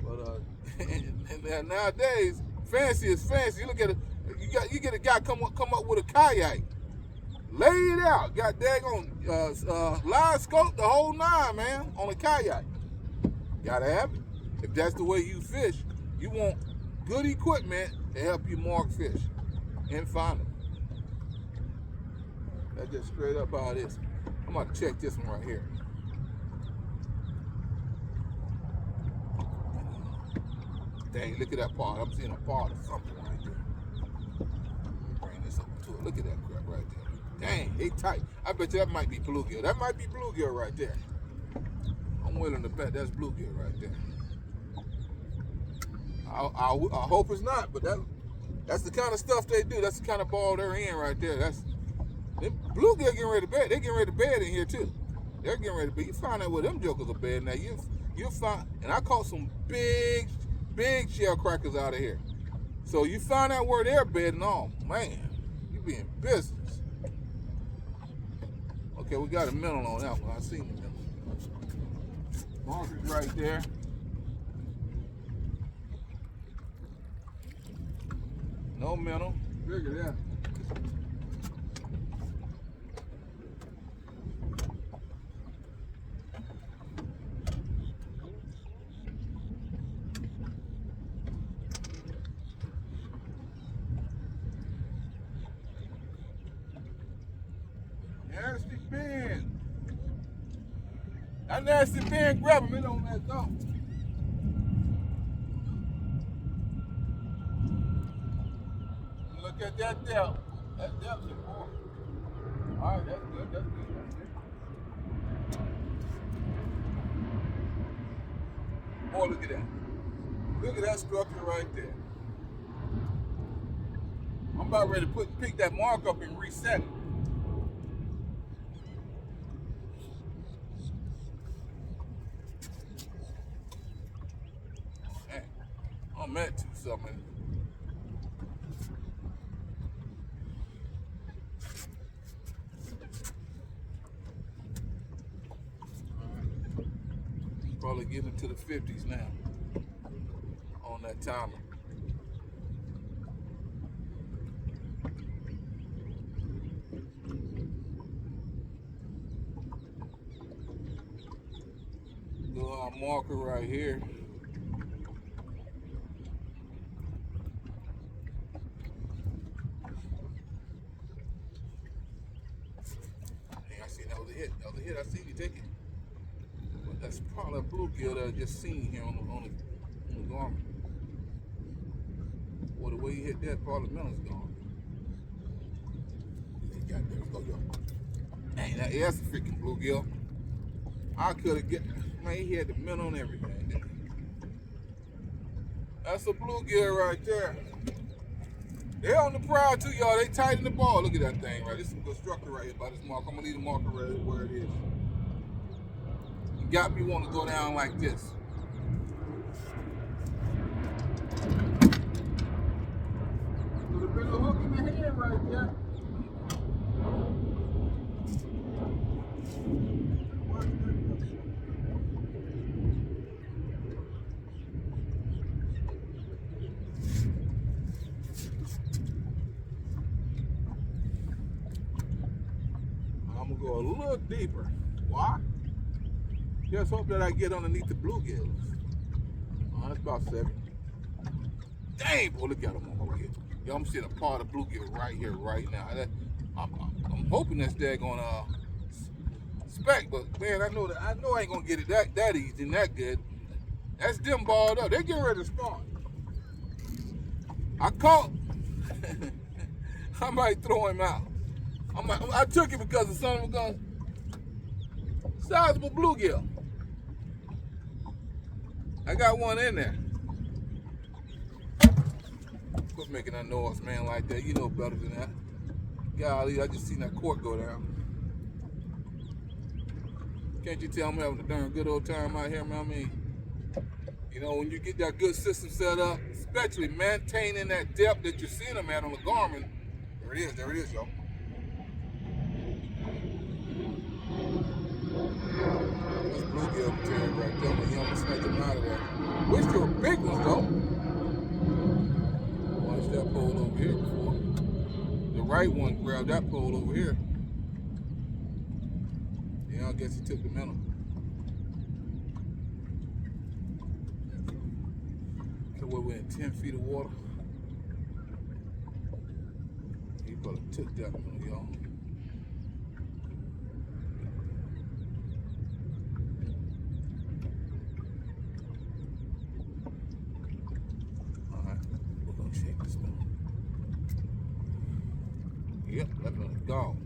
But and nowadays, fancy is fancy. You look at it, you get a guy come up with a kayak, lay it out, got daggone live scope, the whole nine, man, on a kayak. Gotta have it. If that's the way you fish, you want good equipment to help you mark fish and find them. That's just straight up how it is. I'm going to check this one right here. Dang, look at that part. I'm seeing a part of something right there. Bring this over to it. Look at that crap right there. Dang, they tight. I bet you that might be bluegill. That might be bluegill right there. I'm willing to bet that's bluegill right there. I hope it's not, but that's the kind of stuff they do. That's the kind of ball they're in right there. Bluegill getting ready to bed. They're getting ready to bed in here too. They're getting ready to bed. You find out where them jokers are bed now. You find, and I caught some big shell crackers out of here. So you find out where they're bedding on, man. You be in business. Okay, we got a minnow on that one. I seen the minnow. Marker's right there. No minnow. Look at that. Nasty Ben. That nasty Ben grab him in on that dog. Look at that depth. That depth's important. All right, that's good. That's good. That's good. Boy, look at that. Look at that structure right there. I'm about ready to pick that mark up and reset it. Man, I'm at to something. getting into the 50s now on that timer. Little marker right here. Hey, I seen that was a hit. That was a hit. I seen you take it. But that's probably a bluegill that I just seen here on the garment. Well, the way you hit that, probably the melon's gone. Got there. Go, yo. Dang, that's a freaking bluegill. I could have get. Man, he had the minnow and everything. That's a bluegill right there. They're on the prowl too, y'all. They tighten the ball. Look at that thing, right? This is a good structure right here by this mark. I'm gonna leave the marker right where it is. You got me want to go down like this. Could have been a hook in the head right there. I'm gonna go a little deeper. Why? Just hope that I get underneath the bluegills. Oh, that's about 7. Dang, boy, look at them over here. Yo, I'm seeing a part of bluegill right here, right now. I'm hoping that's daggone spec, but man, I know I ain't gonna get it that easy and that good. That's them balled up. They getting ready to spawn. I caught. I might throw him out. I took it because the son of a gun. Sizable bluegill. I got one in there. Quit making that noise, man, like that. You know better than that. Golly, I just seen that cork go down. Can't you tell I'm having a darn good old time out here, man? I mean, you know, when you get that good system set up, especially maintaining that depth that you're seeing them at on the Garmin. There it is, y'all. That's bluegill material right there. I'm gonna snatch them out of there. Wish they were big ones though. Watch that pole over here before. The right one grabbed that pole over here. Yeah, I guess he took the minnow. So we're in 10 feet of water. He probably took that minnow, y'all. Yep, that minnow's gone.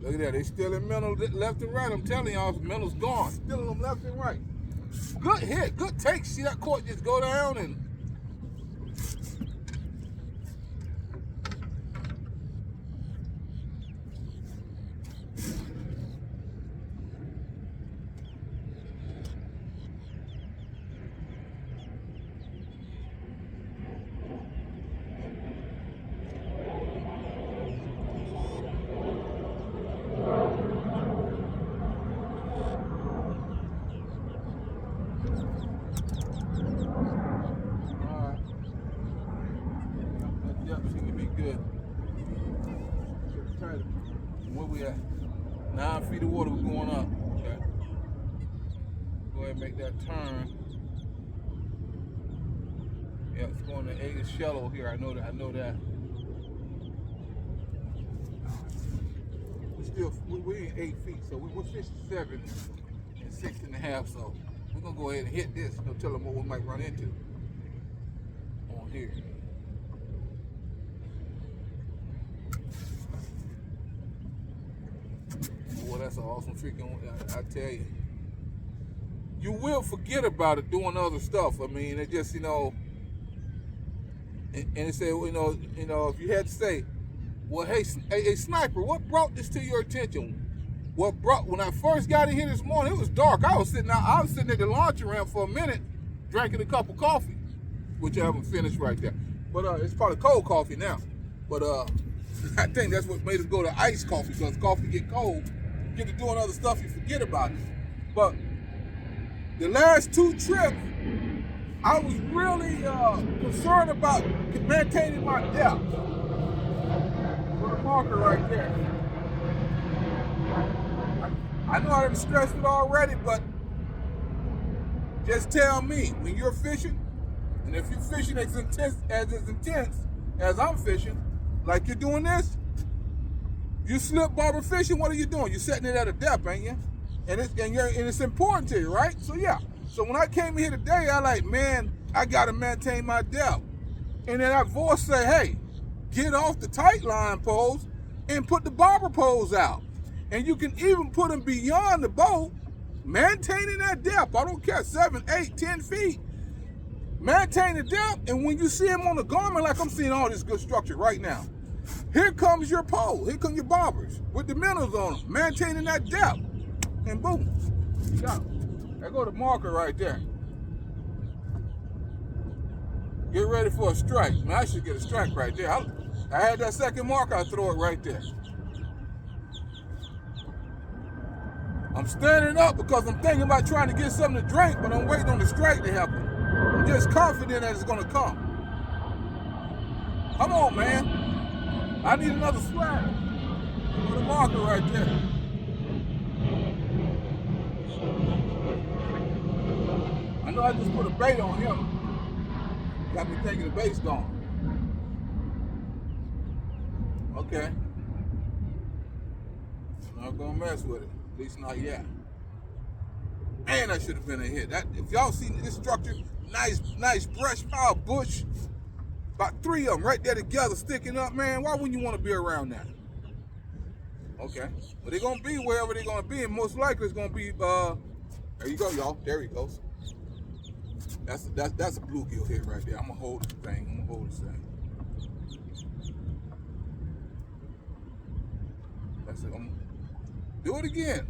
Look at that, they stealing minnow left and right. I'm telling y'all, minnow's gone. Stealing them left and right. Good hit, good take. See that cork just go down and good. Where we at? 9 feet of water was going up. Okay. Go ahead and make that turn. Yeah, it's going to 8. It's shallow here. I know that. We're in 8 feet, so we're 57 and 6.5. So we're gonna go ahead and hit this. No telling what we might run into on here. Boy, that's an awesome freaking one. I tell you. You will forget about it doing other stuff. I mean, it just, you know, and it said, you know, if you had to say, well, hey, sniper, what brought this to your attention? When I first got in here this morning, it was dark. I was sitting at the launch ramp for a minute, drinking a cup of coffee, which I haven't finished right there. But it's probably cold coffee now. But I think that's what made us go to iced coffee, because coffee get cold. You get to doing other stuff, you forget about it. But The last 2 trips, I was really concerned about maintaining my depth. With a marker right there. I know I didn't stress it already, but just tell me when you're fishing, and if you're fishing as intense as I'm fishing, like you're doing this, you slip bobber fishing, what are you doing? You're setting it at a depth, ain't you? And it's important to you, right? So yeah. So when I came here today, I like, man, I gotta maintain my depth. And then that voice say, hey, get off the tight line poles and put the bobber poles out. And you can even put them beyond the boat, maintaining that depth. I don't care, 7, 8, 10 feet. Maintain the depth, and when you see them on the garment, like I'm seeing all this good structure right now, here comes your pole, here come your bobbers with the minnows on them, maintaining that depth, and boom, you got them. There go the marker right there. Get ready for a strike. Man, I should get a strike right there. I had that second marker, I throw it right there. I'm standing up because I'm thinking about trying to get something to drink, but I'm waiting on the strike to happen. I'm just confident that it's gonna come. Come on, man. I need another SLAB. Put a marker right there. I know I just put a bait on him. Got me thinking the bait's gone. Okay. I'm not gonna mess with it. At least not yet. Man, that should have been a hit. That, if y'all seen this structure, nice brush pile bush, about 3 of them right there together sticking up, man. Why wouldn't you want to be around that? Okay, but they're gonna be wherever they're gonna be, and most likely it's gonna be. There you go, y'all. There he goes. That's a bluegill hit right there. I'm gonna hold this thing. That's it. Do it again.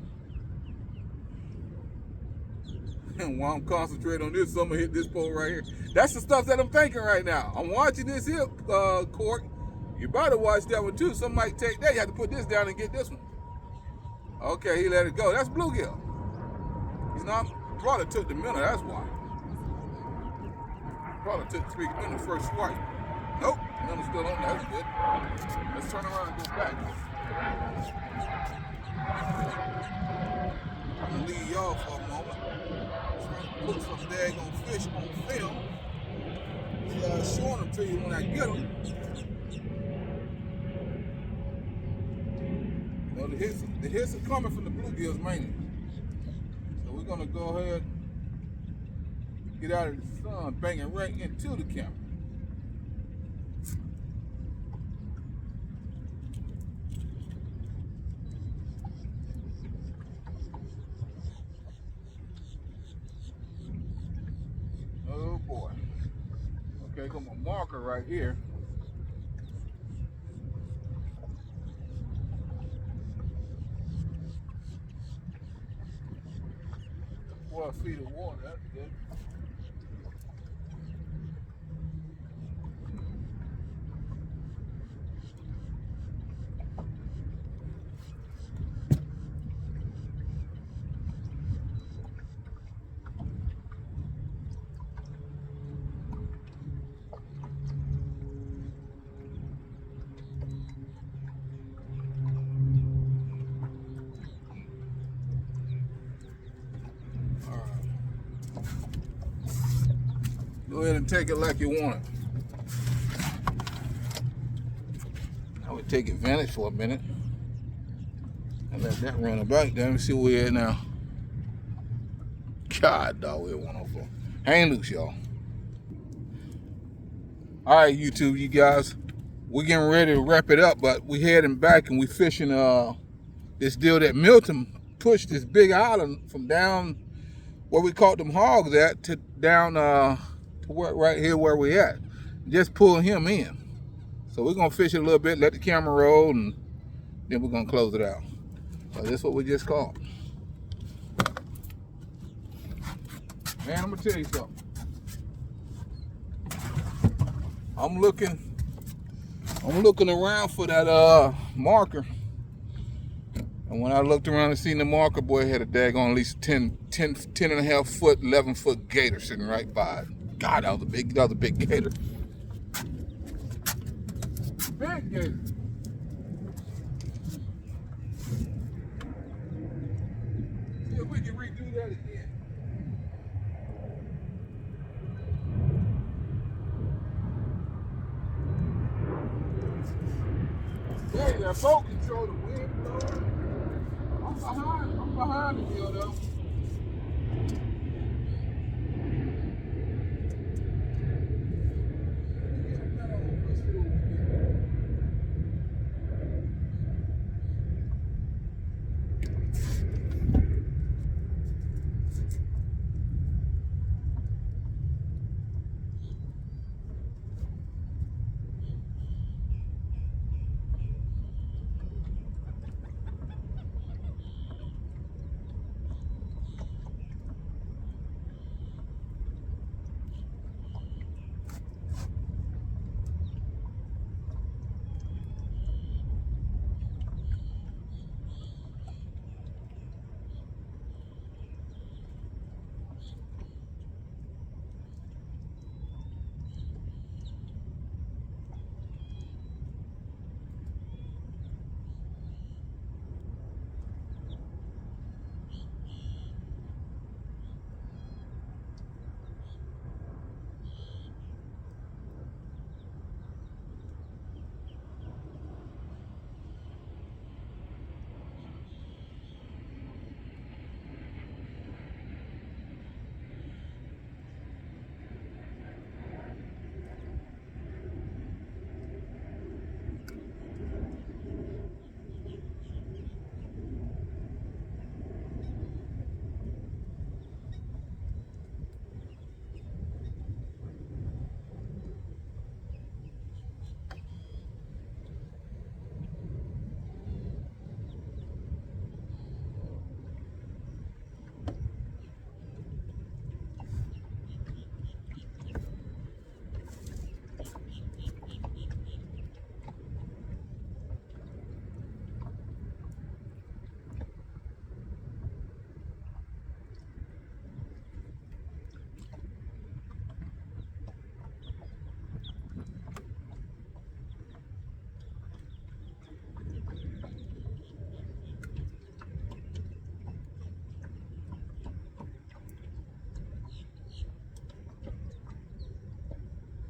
And while I'm concentrating on this, I'm gonna hit this pole right here. That's the stuff that I'm thinking right now. I'm watching this here, Court. You better watch that one too. Some might take that. You have to put this down and get this one. Okay, he let it go. That's bluegill. He's not. Probably took the minnow. That's why. Probably took the minnow first swipe. Nope, minnow's still on there. That's good. Let's turn around and go back. I'm gonna leave y'all for a moment. Put some daggone fish on film. Showing them to you when I get them. You know, the hits are coming from the bluegills mainly. So we're gonna go ahead, get out of the sun, bang it right into the camera. Oh boy. Okay, got my marker right here. Well, feet of water, that's good. Go ahead and take it like you want it. I would take advantage for a minute and let that run about. Let me see where we're at now. God, dog, we're 104. Hang loose, y'all. All right, YouTube, you guys, we're getting ready to wrap it up, but we heading back and we fishing this deal that Milton pushed this big island from down where we caught them hogs at to down right here where we at. Just pull him in. So we're gonna fish it a little bit, let the camera roll, and then we're gonna close it out. So this is what we just caught. Man, I'm gonna tell you something. I'm looking around for that marker. And when I looked around and seen the marker, boy, it had a daggone at least 10 10 and a half foot, 11-foot gator sitting right by it. God, that was a big gator. Big gator. See if we can redo that again. Hey, that boat control the wind blowing. I'm behind the wheel though.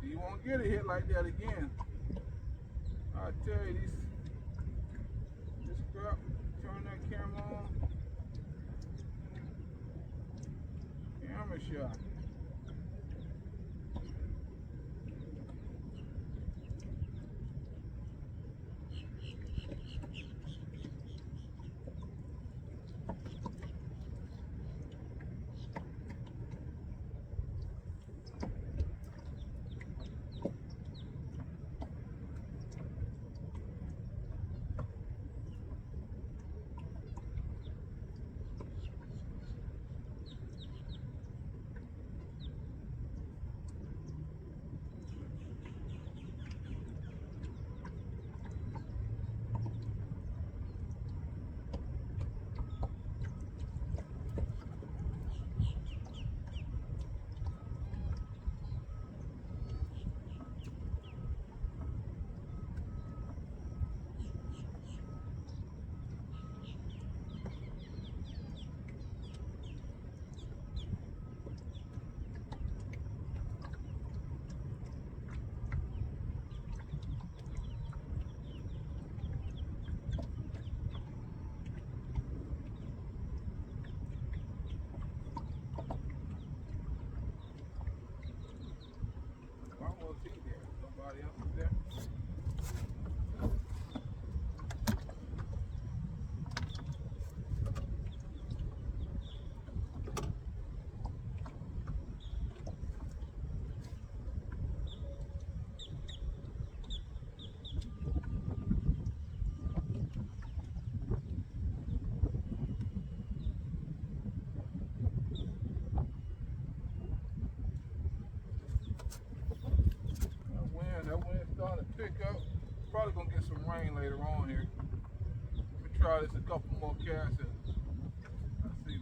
You won't get a hit like that again. I tell you, this crap, turn that camera on. Camera shot. Nobody else is there. That wind's starting to pick up. Probably gonna get some rain later on here. Let me try this a couple more casts and I see.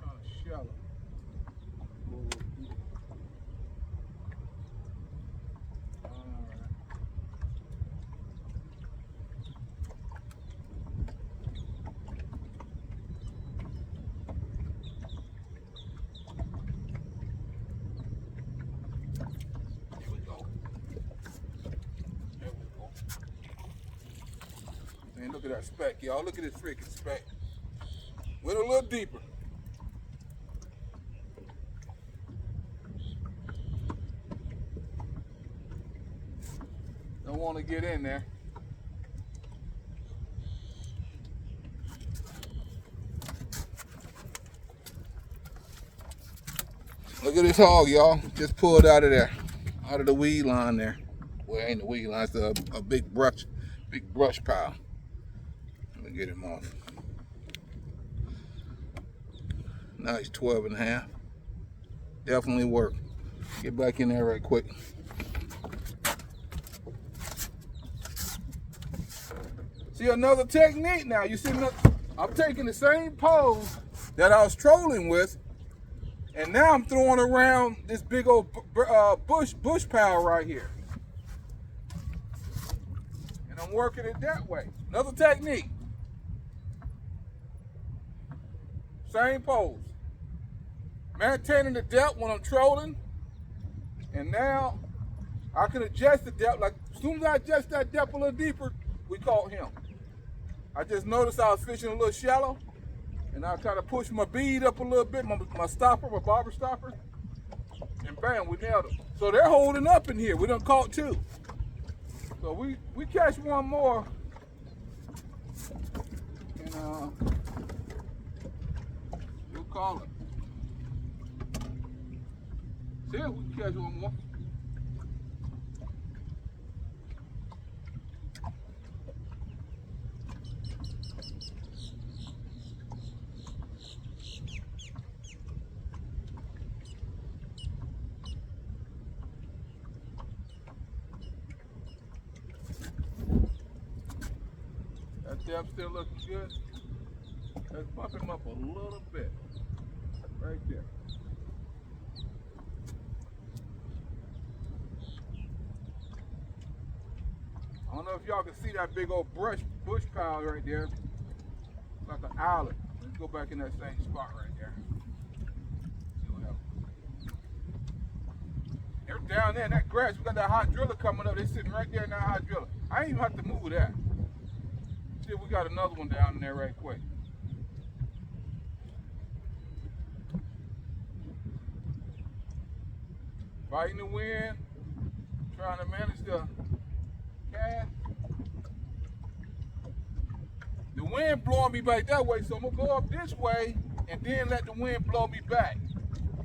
Trying to shallow. And look at that speck, y'all. Look at this freaking speck. Went a little deeper. Don't want to get in there. Look at this hog, y'all. Just pulled out of there, out of the weed line there. Well, it ain't the weed line, it's a big brush pile. Let me get him off. Now he's 12 and a half. Definitely work. Get back in there right quick. See, another technique now. You see, I'm taking the same pose that I was trolling with, and now I'm throwing around this big old bush pile right here. And I'm working it that way. Another technique. Same pose. Maintaining the depth when I'm trolling. And now I can adjust the depth. Like as soon as I adjust that depth a little deeper, we caught him. I just noticed I was fishing a little shallow. And I kind of pushed my bead up a little bit, my stopper, my bobber stopper. And bam, we nailed him. So they're holding up in here. We done caught two. So we catch one more. And we'll call it. See if we can catch one more. That depth still looking good. Let's bump him up a little bit. Right there. I don't know if y'all can see that big old bush pile right there. Like an island. Let's go back in that same spot right there. See what happens. They're down there in that grass. We got that hot driller coming up. They're sitting right there in that hot driller. I ain't even have to move that. See if we got another one down in there right quick. Fighting the wind, trying to manage the cast. The wind blowing me back that way, so I'm gonna go up this way and then let the wind blow me back.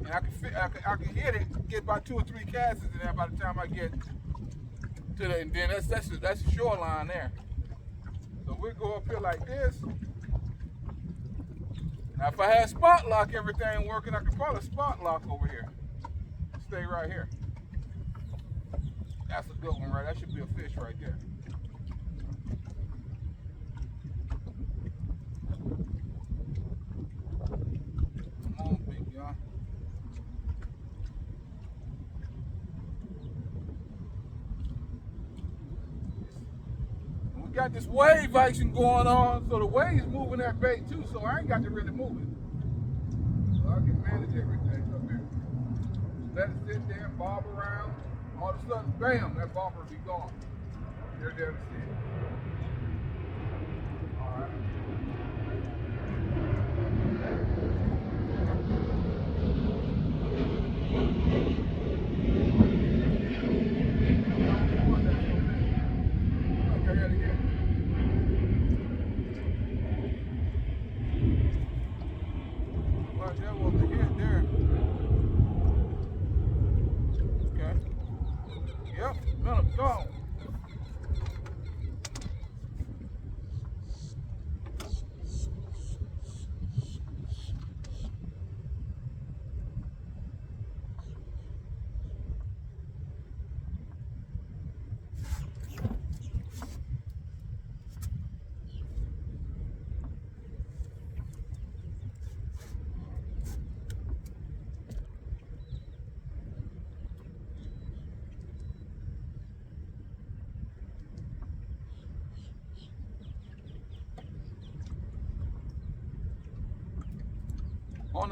And I can hit it, get about 2 or 3 casts in there by the time I get to the, and then that's the shoreline there. So we go up here like this. Now if I had spot lock everything working, I could probably spot lock over here. Stay right here. That's a good one, right? That should be a fish right there. Come on, big guy. We got this wave action going on, so the wave's moving that bait too, so I ain't got to really move it. So I can manage everything up here. Let it sit there and bob around. All of a sudden, bam, that bobber will be gone. You're there to see it. All right. Okay, out of here. Well, that was the hit there. Yep, got him gone.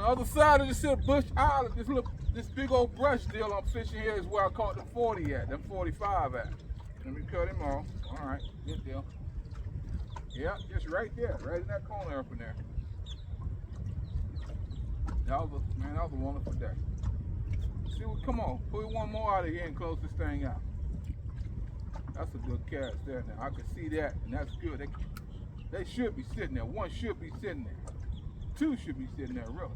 other side of this here bush island, this big old brush deal I'm fishing here is where I caught the 40 at, them 45 at. Let me cut him off. All right, good deal. Yeah, just right there, right in that corner up in there. That was a wonderful day. See, come on, put one more out of here and close this thing out. That's a good cast there now. I can see that, and that's good. They should be sitting there. One should be sitting there. Two should be sitting there, really.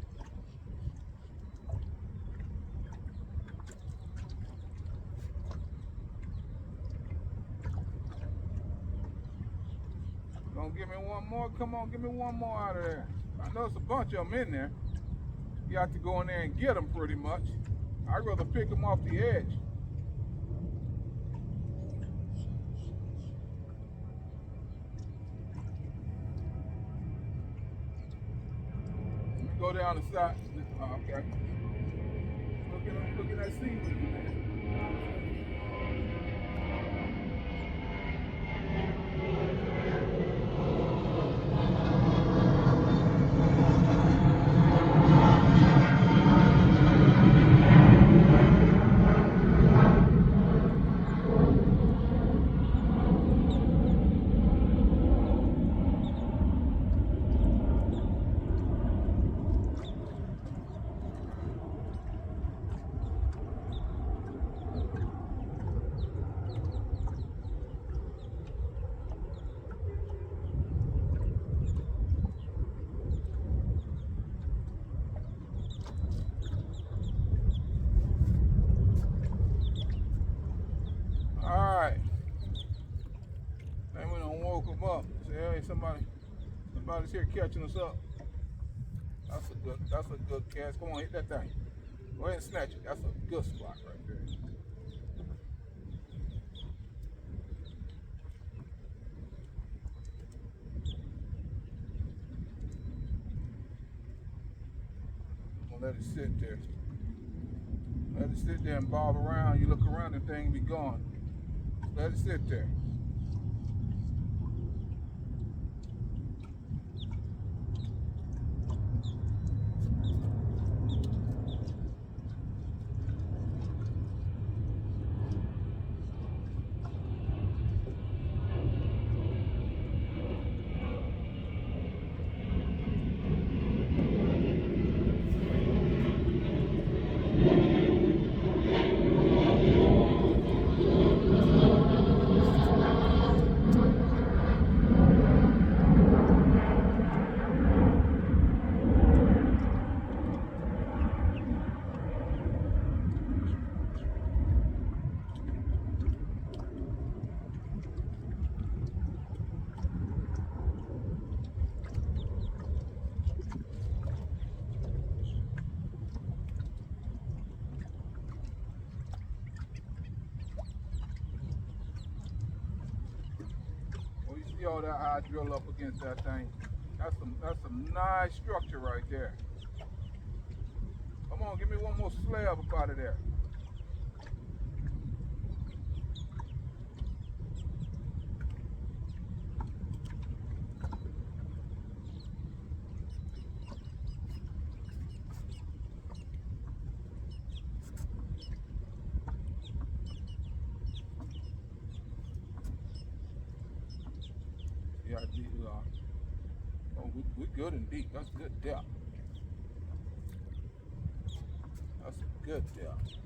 Gonna give me one more? Come on, give me one more out of there. I know there's a bunch of them in there. You have to go in there and get them pretty much. I'd rather pick them off the edge. Let me go down the side. Oh, okay. Look at that seaweed, man. Somebody's here catching us up. That's a good cast. Come on, hit that thing. Go ahead and snatch it. That's a good spot right there. I'm gonna let it sit there. Let it sit there and bob around. You look around, the thing be gone. Let it sit there. All that high drill up against that thing. That's some nice structure right there. Come on, give me one more slab up out of there. Yeah, we're good and deep. That's good depth. That's a good depth.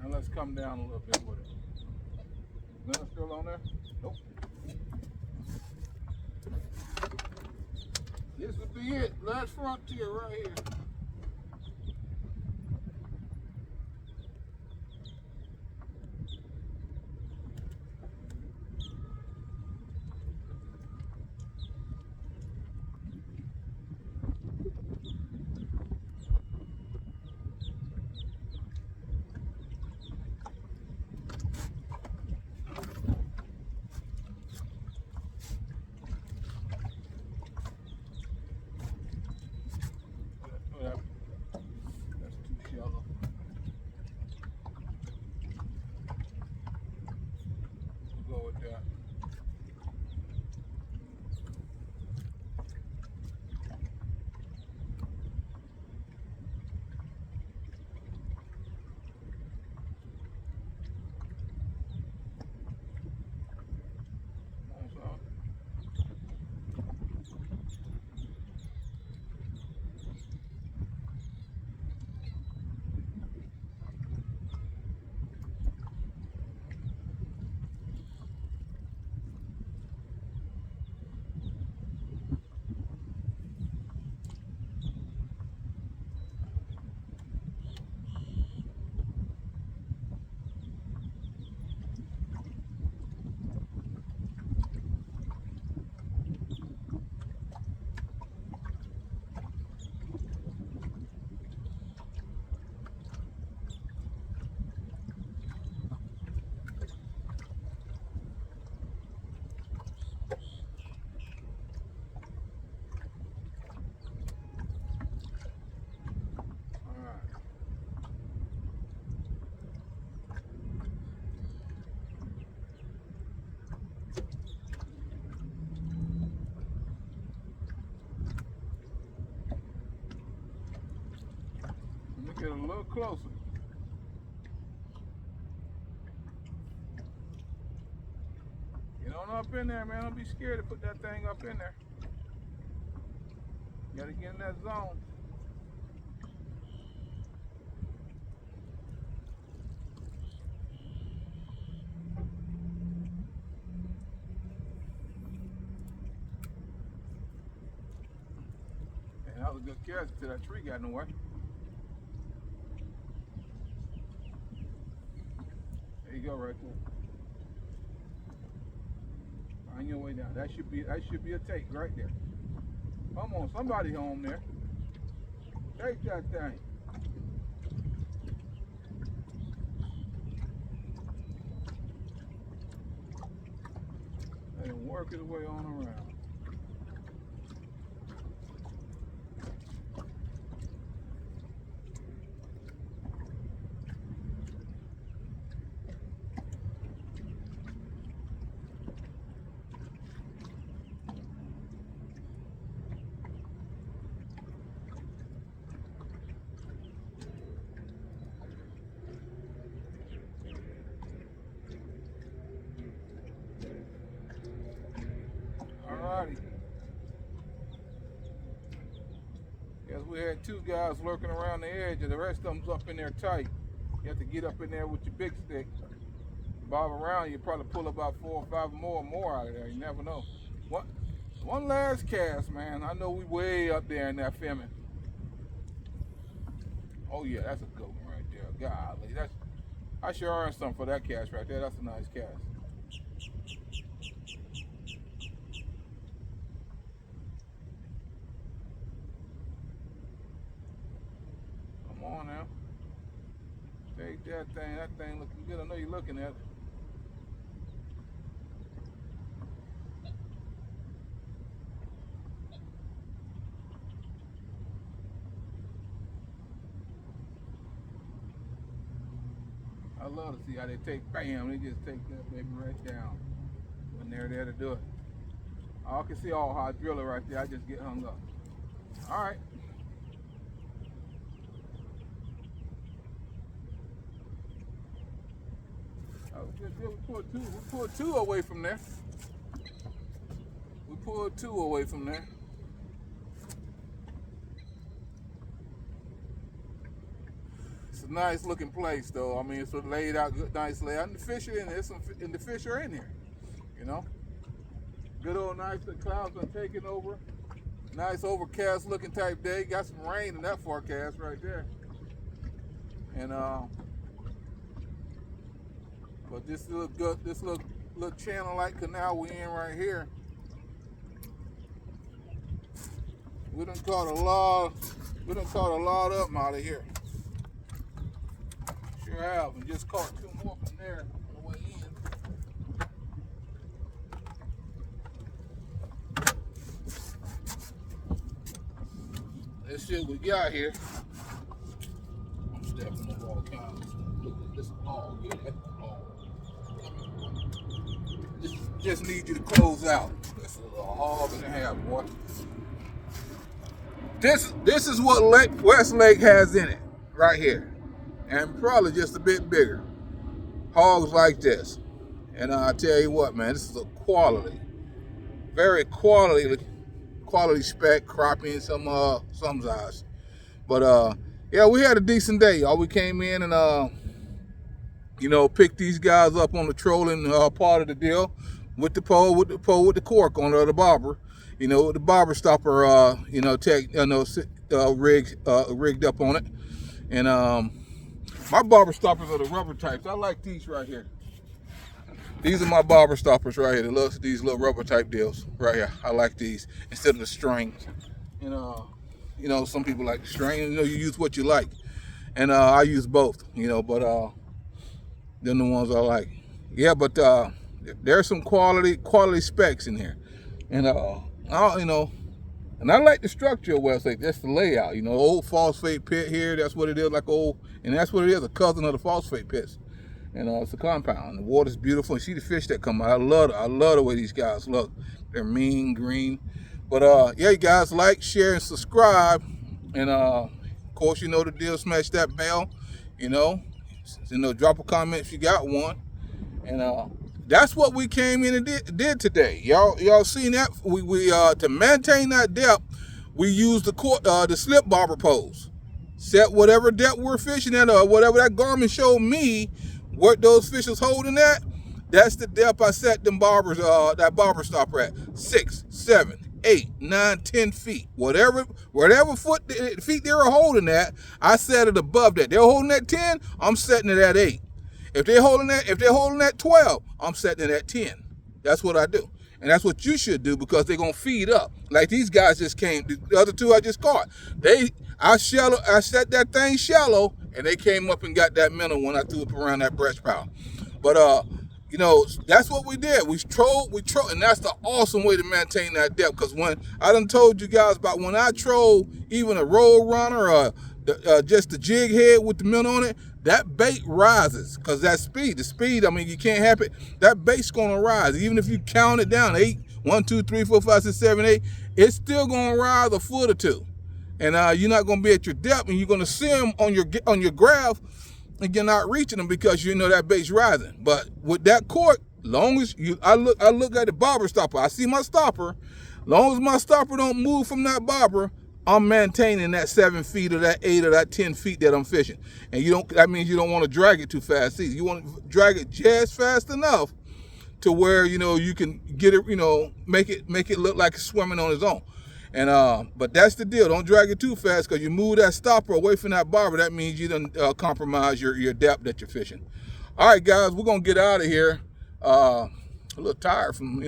Now let's come down a little bit with it. Is that still on there? Nope. This would be it. Last frontier right here. get a little closer. Get on up in there, man. Don't be scared to put that thing up in there. You gotta get in that zone. And that was a good catch until that tree got in the way. There you go, right there. On your way down. That should be a take right there. Come on, somebody home there. Take that thing. And work his way on around. Alrighty. Guess we had two guys lurking around the edge, and the rest of them's up in there tight. You have to get up in there with your big stick, bob around. You probably pull about 4 or 5 more out of there. You never know. One last cast, man. I know we way up there in that filming. Oh yeah, that's a good one right there. Golly, I sure earned something for that cast right there. That's a nice cast. Come on now. Take that thing. That thing looking good. I know you're looking at it. I love to see how they take, bam, they just take that baby right down when they're there to do it. I can see all how I drill it right there. I just get hung up. All right. We pulled two away from there. We pulled 2 away from there. It's a nice looking place though. I mean, it's laid out good, nice layout. And the fish are in there. And the fish are in here. You know, good old nice. The clouds are taking over. Nice overcast looking type day. Got some rain in that forecast right there. And but this little good, this little channel like canal we in right here. We done caught a lot. We done caught a lot up out of here. Sure have, and just caught 2 more from there on the way in. Let's see what we got here. I'm stepping over all kinds. Look at this ball. Yeah, that's the ball. Just need you to close out. That's a little hog and a half, boy. This is what West Lake has in it, right here. And probably just a bit bigger. Hogs like this. And I tell you what, man, this is a quality, very quality spec crappie in some size. But yeah, we had a decent day. We came in and you know, picked these guys up on the trolling part of the deal with the pole, with the cork on the bobber. You know, the bobber stopper, you know, rigged up on it. And my bobber stoppers are the rubber types. I like these right here. These are my bobber stoppers right here. These little rubber type deals right here. I like these instead of the strings. And you know, some people like the string. You know, you use what you like. And I use both. You know, but they're the ones I like. Yeah, but there's some quality specs in here. And you know, and I like the structure of West Lake. That's the layout. You know, old phosphate pit here. That's what it is, like old, and that's what it is, a cousin of the phosphate pits. And it's a compound. The water's beautiful. And see the fish that come out. I love the way these guys look. They're mean green. But yeah, you guys like, share, and subscribe. And course, you know the deal. Smash that bell. Drop a comment if you got one. And that's what we came in and did today. Y'all seen that? We to maintain that depth, we used the slip bobber pose. Set whatever depth we're fishing at, or whatever that Garmin showed me what those fish is holding at. That's the depth I set them bobbers, that bobber stopper at. 6, 7, 8, 9, 10 feet. Whatever feet they were holding at, I set it above that. They're holding at 10, I'm setting it at 8. If they're holding at 12, I'm setting it at 10. That's what I do. And that's what you should do, because they're gonna feed up. Like these guys just came, the other two I just caught. I set that thing shallow, and they came up and got that minnow when I threw it around that brush pile. But that's what we did. We trolled, and that's the awesome way to maintain that depth. Because when I done told you guys about when I troll even a roll runner or just the jig head with the minnow on it, that bait rises because the speed, I mean, you can't have it. That bait's gonna rise. Even if you count it down, 8, 1, 2, 3, 4, 5, 6, 7, 8, it's still gonna rise a foot or two. And you're not gonna be at your depth, and you're gonna see them on your graph, and you're not reaching them because you know that bait's rising. But with that cork, long as I look at the bobber stopper, I see my stopper. Long as my stopper don't move from that bobber, I'm maintaining that 7 feet or that 8 or that 10 feet that I'm fishing. And that means you don't want to drag it too fast either. You want to drag it just fast enough to where, you can get it, make it look like it's swimming on its own. And but that's the deal. Don't drag it too fast, because you move that stopper away from that bobber. That means you done compromise your depth that you're fishing. All right, guys, we're gonna get out of here. A little tired from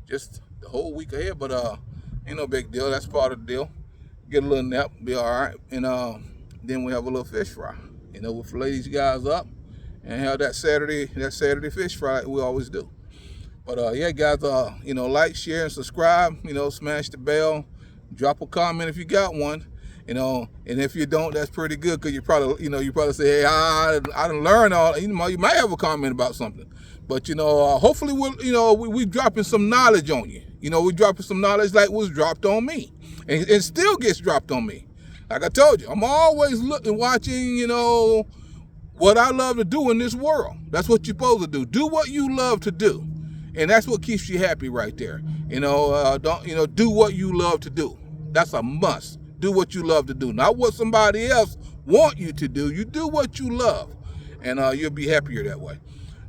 just the whole week ahead, but ain't no big deal. That's part of the deal. Get a little nap, be all right, and then we have a little fish fry. We'll fillet these guys up and have that Saturday fish fry like we always do. But yeah, guys, like, share, and subscribe. Smash the bell, drop a comment if you got one. And if you don't, that's pretty good, because you probably say, hey, I done learned all. You might have a comment about something, but hopefully we dropping some knowledge on you. We dropping some knowledge like was dropped on me, and still gets dropped on me. Like I told you, I'm always watching, what I love to do in this world. That's what you're supposed to do. Do what you love to do. And that's what keeps you happy right there. Do what you love to do. That's a must. Do what you love to do. Not what somebody else want you to do. You do what you love, and you'll be happier that way.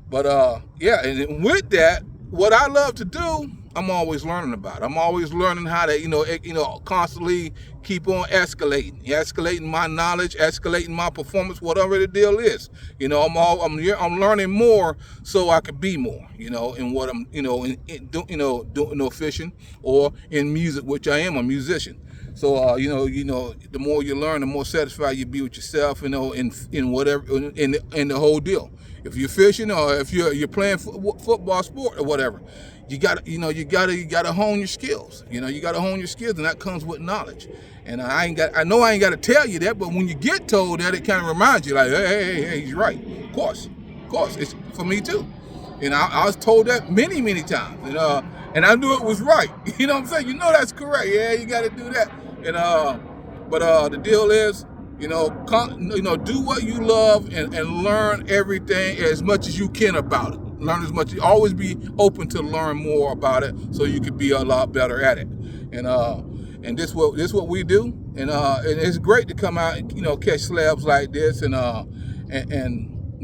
But yeah, and with that, what I love to do, I'm always learning about. I'm always learning how to, constantly keep on escalating my knowledge, escalating my performance, whatever the deal is. I'm learning more so I can be more. In what I'm, doing fishing or in music, which I am a musician. So the more you learn, the more satisfied you be with yourself. In whatever, in the whole deal. If you're fishing or if you're playing football, sport or whatever, you gotta hone your skills. You gotta hone your skills, and that comes with knowledge. And I know I ain't gotta tell you that, but when you get told that, it kind of reminds you, like, hey, he's right. Of course, it's for me too. I was told that many times, and I knew it was right. You know what I'm saying? That's correct. Yeah, you gotta do that. But the deal is, do what you love and learn everything as much as you can about it. Learn as much. Always be open to learn more about it, so you could be a lot better at it. And this what we do. And it's great to come out and catch slabs like this, and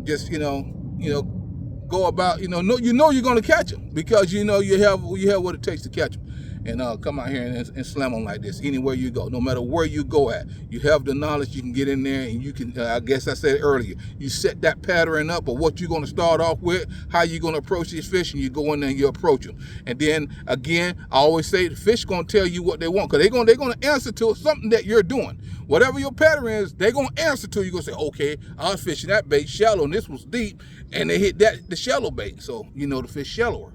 just go about you're going to catch them, because you have what it takes to catch them. And come out here and slam them like this anywhere you go. No matter where you go at, you have the knowledge. You can get in there, and you can, I guess I said earlier, you set that pattern up of what you're going to start off with, how you're going to approach these fish, and you go in there and you approach them. And then again, I always say the fish going to tell you what they want, because they're going to answer to something that you're doing. Whatever your pattern is, they're going to answer to. You're going to say, okay, I was fishing that bait shallow and this was deep, and they hit the shallow bait, so the fish shallower.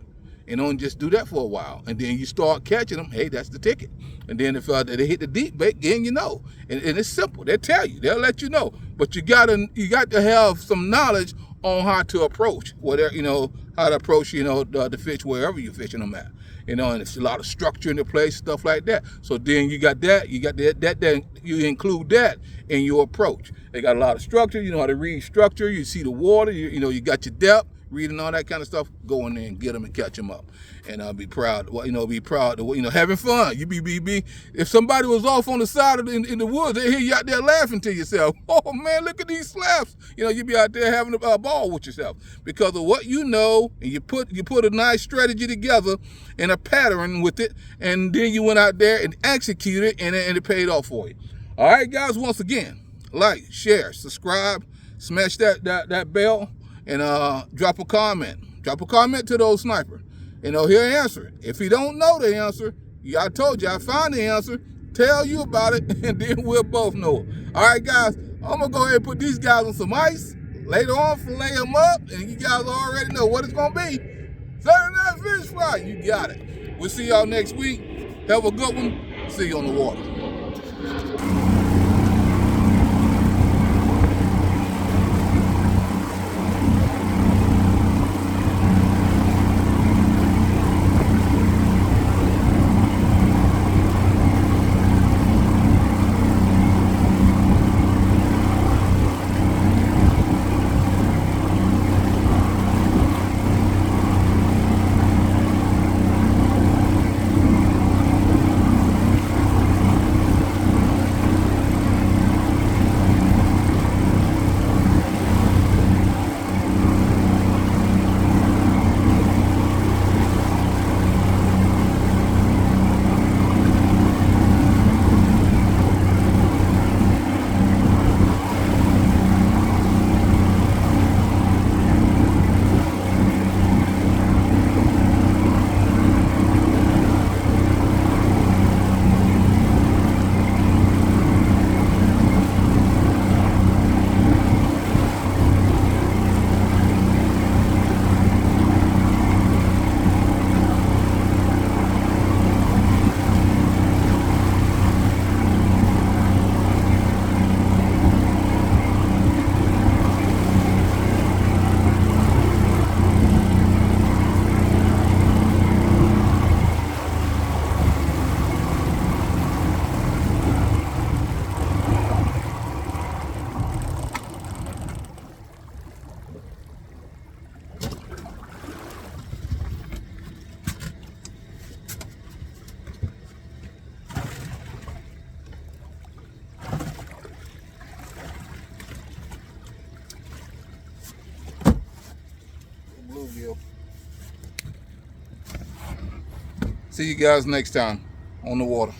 And just do that for a while, and then you start catching them. Hey, that's the ticket. And then if they hit the deep bait, then and it's simple. They'll tell you, they'll let you know. But you got to have some knowledge on how to approach whatever, how to approach, the fish wherever you're fishing them at. And it's a lot of structure in the place, stuff like that. So then you got that, you include that in your approach. They got a lot of structure, you know how to read structure, you see the water, you got your depth, reading all that kind of stuff. Go in there and get them and catch them up. And be proud, be proud of, having fun. You be, if somebody was off on the side of in the woods, they hear you out there laughing to yourself. Oh man, look at these slabs. You be out there having a ball with yourself because of what you know, and you put a nice strategy together and a pattern with it, and then you went out there and executed, and it paid off for you. All right, guys. Once again, like, share, subscribe, smash that bell, and drop a comment. Drop a comment to those snipers. He'll answer it. If he don't know the answer, I told you I found the answer, tell you about it, and then we'll both know it. All right, guys, I'm going to go ahead and put these guys on some ice. Later on, fillet them up, and you guys already know what it's going to be. Saturday Night Fish Fry, you got it. We'll see y'all next week. Have a good one. See you on the water. See you guys next time on the water.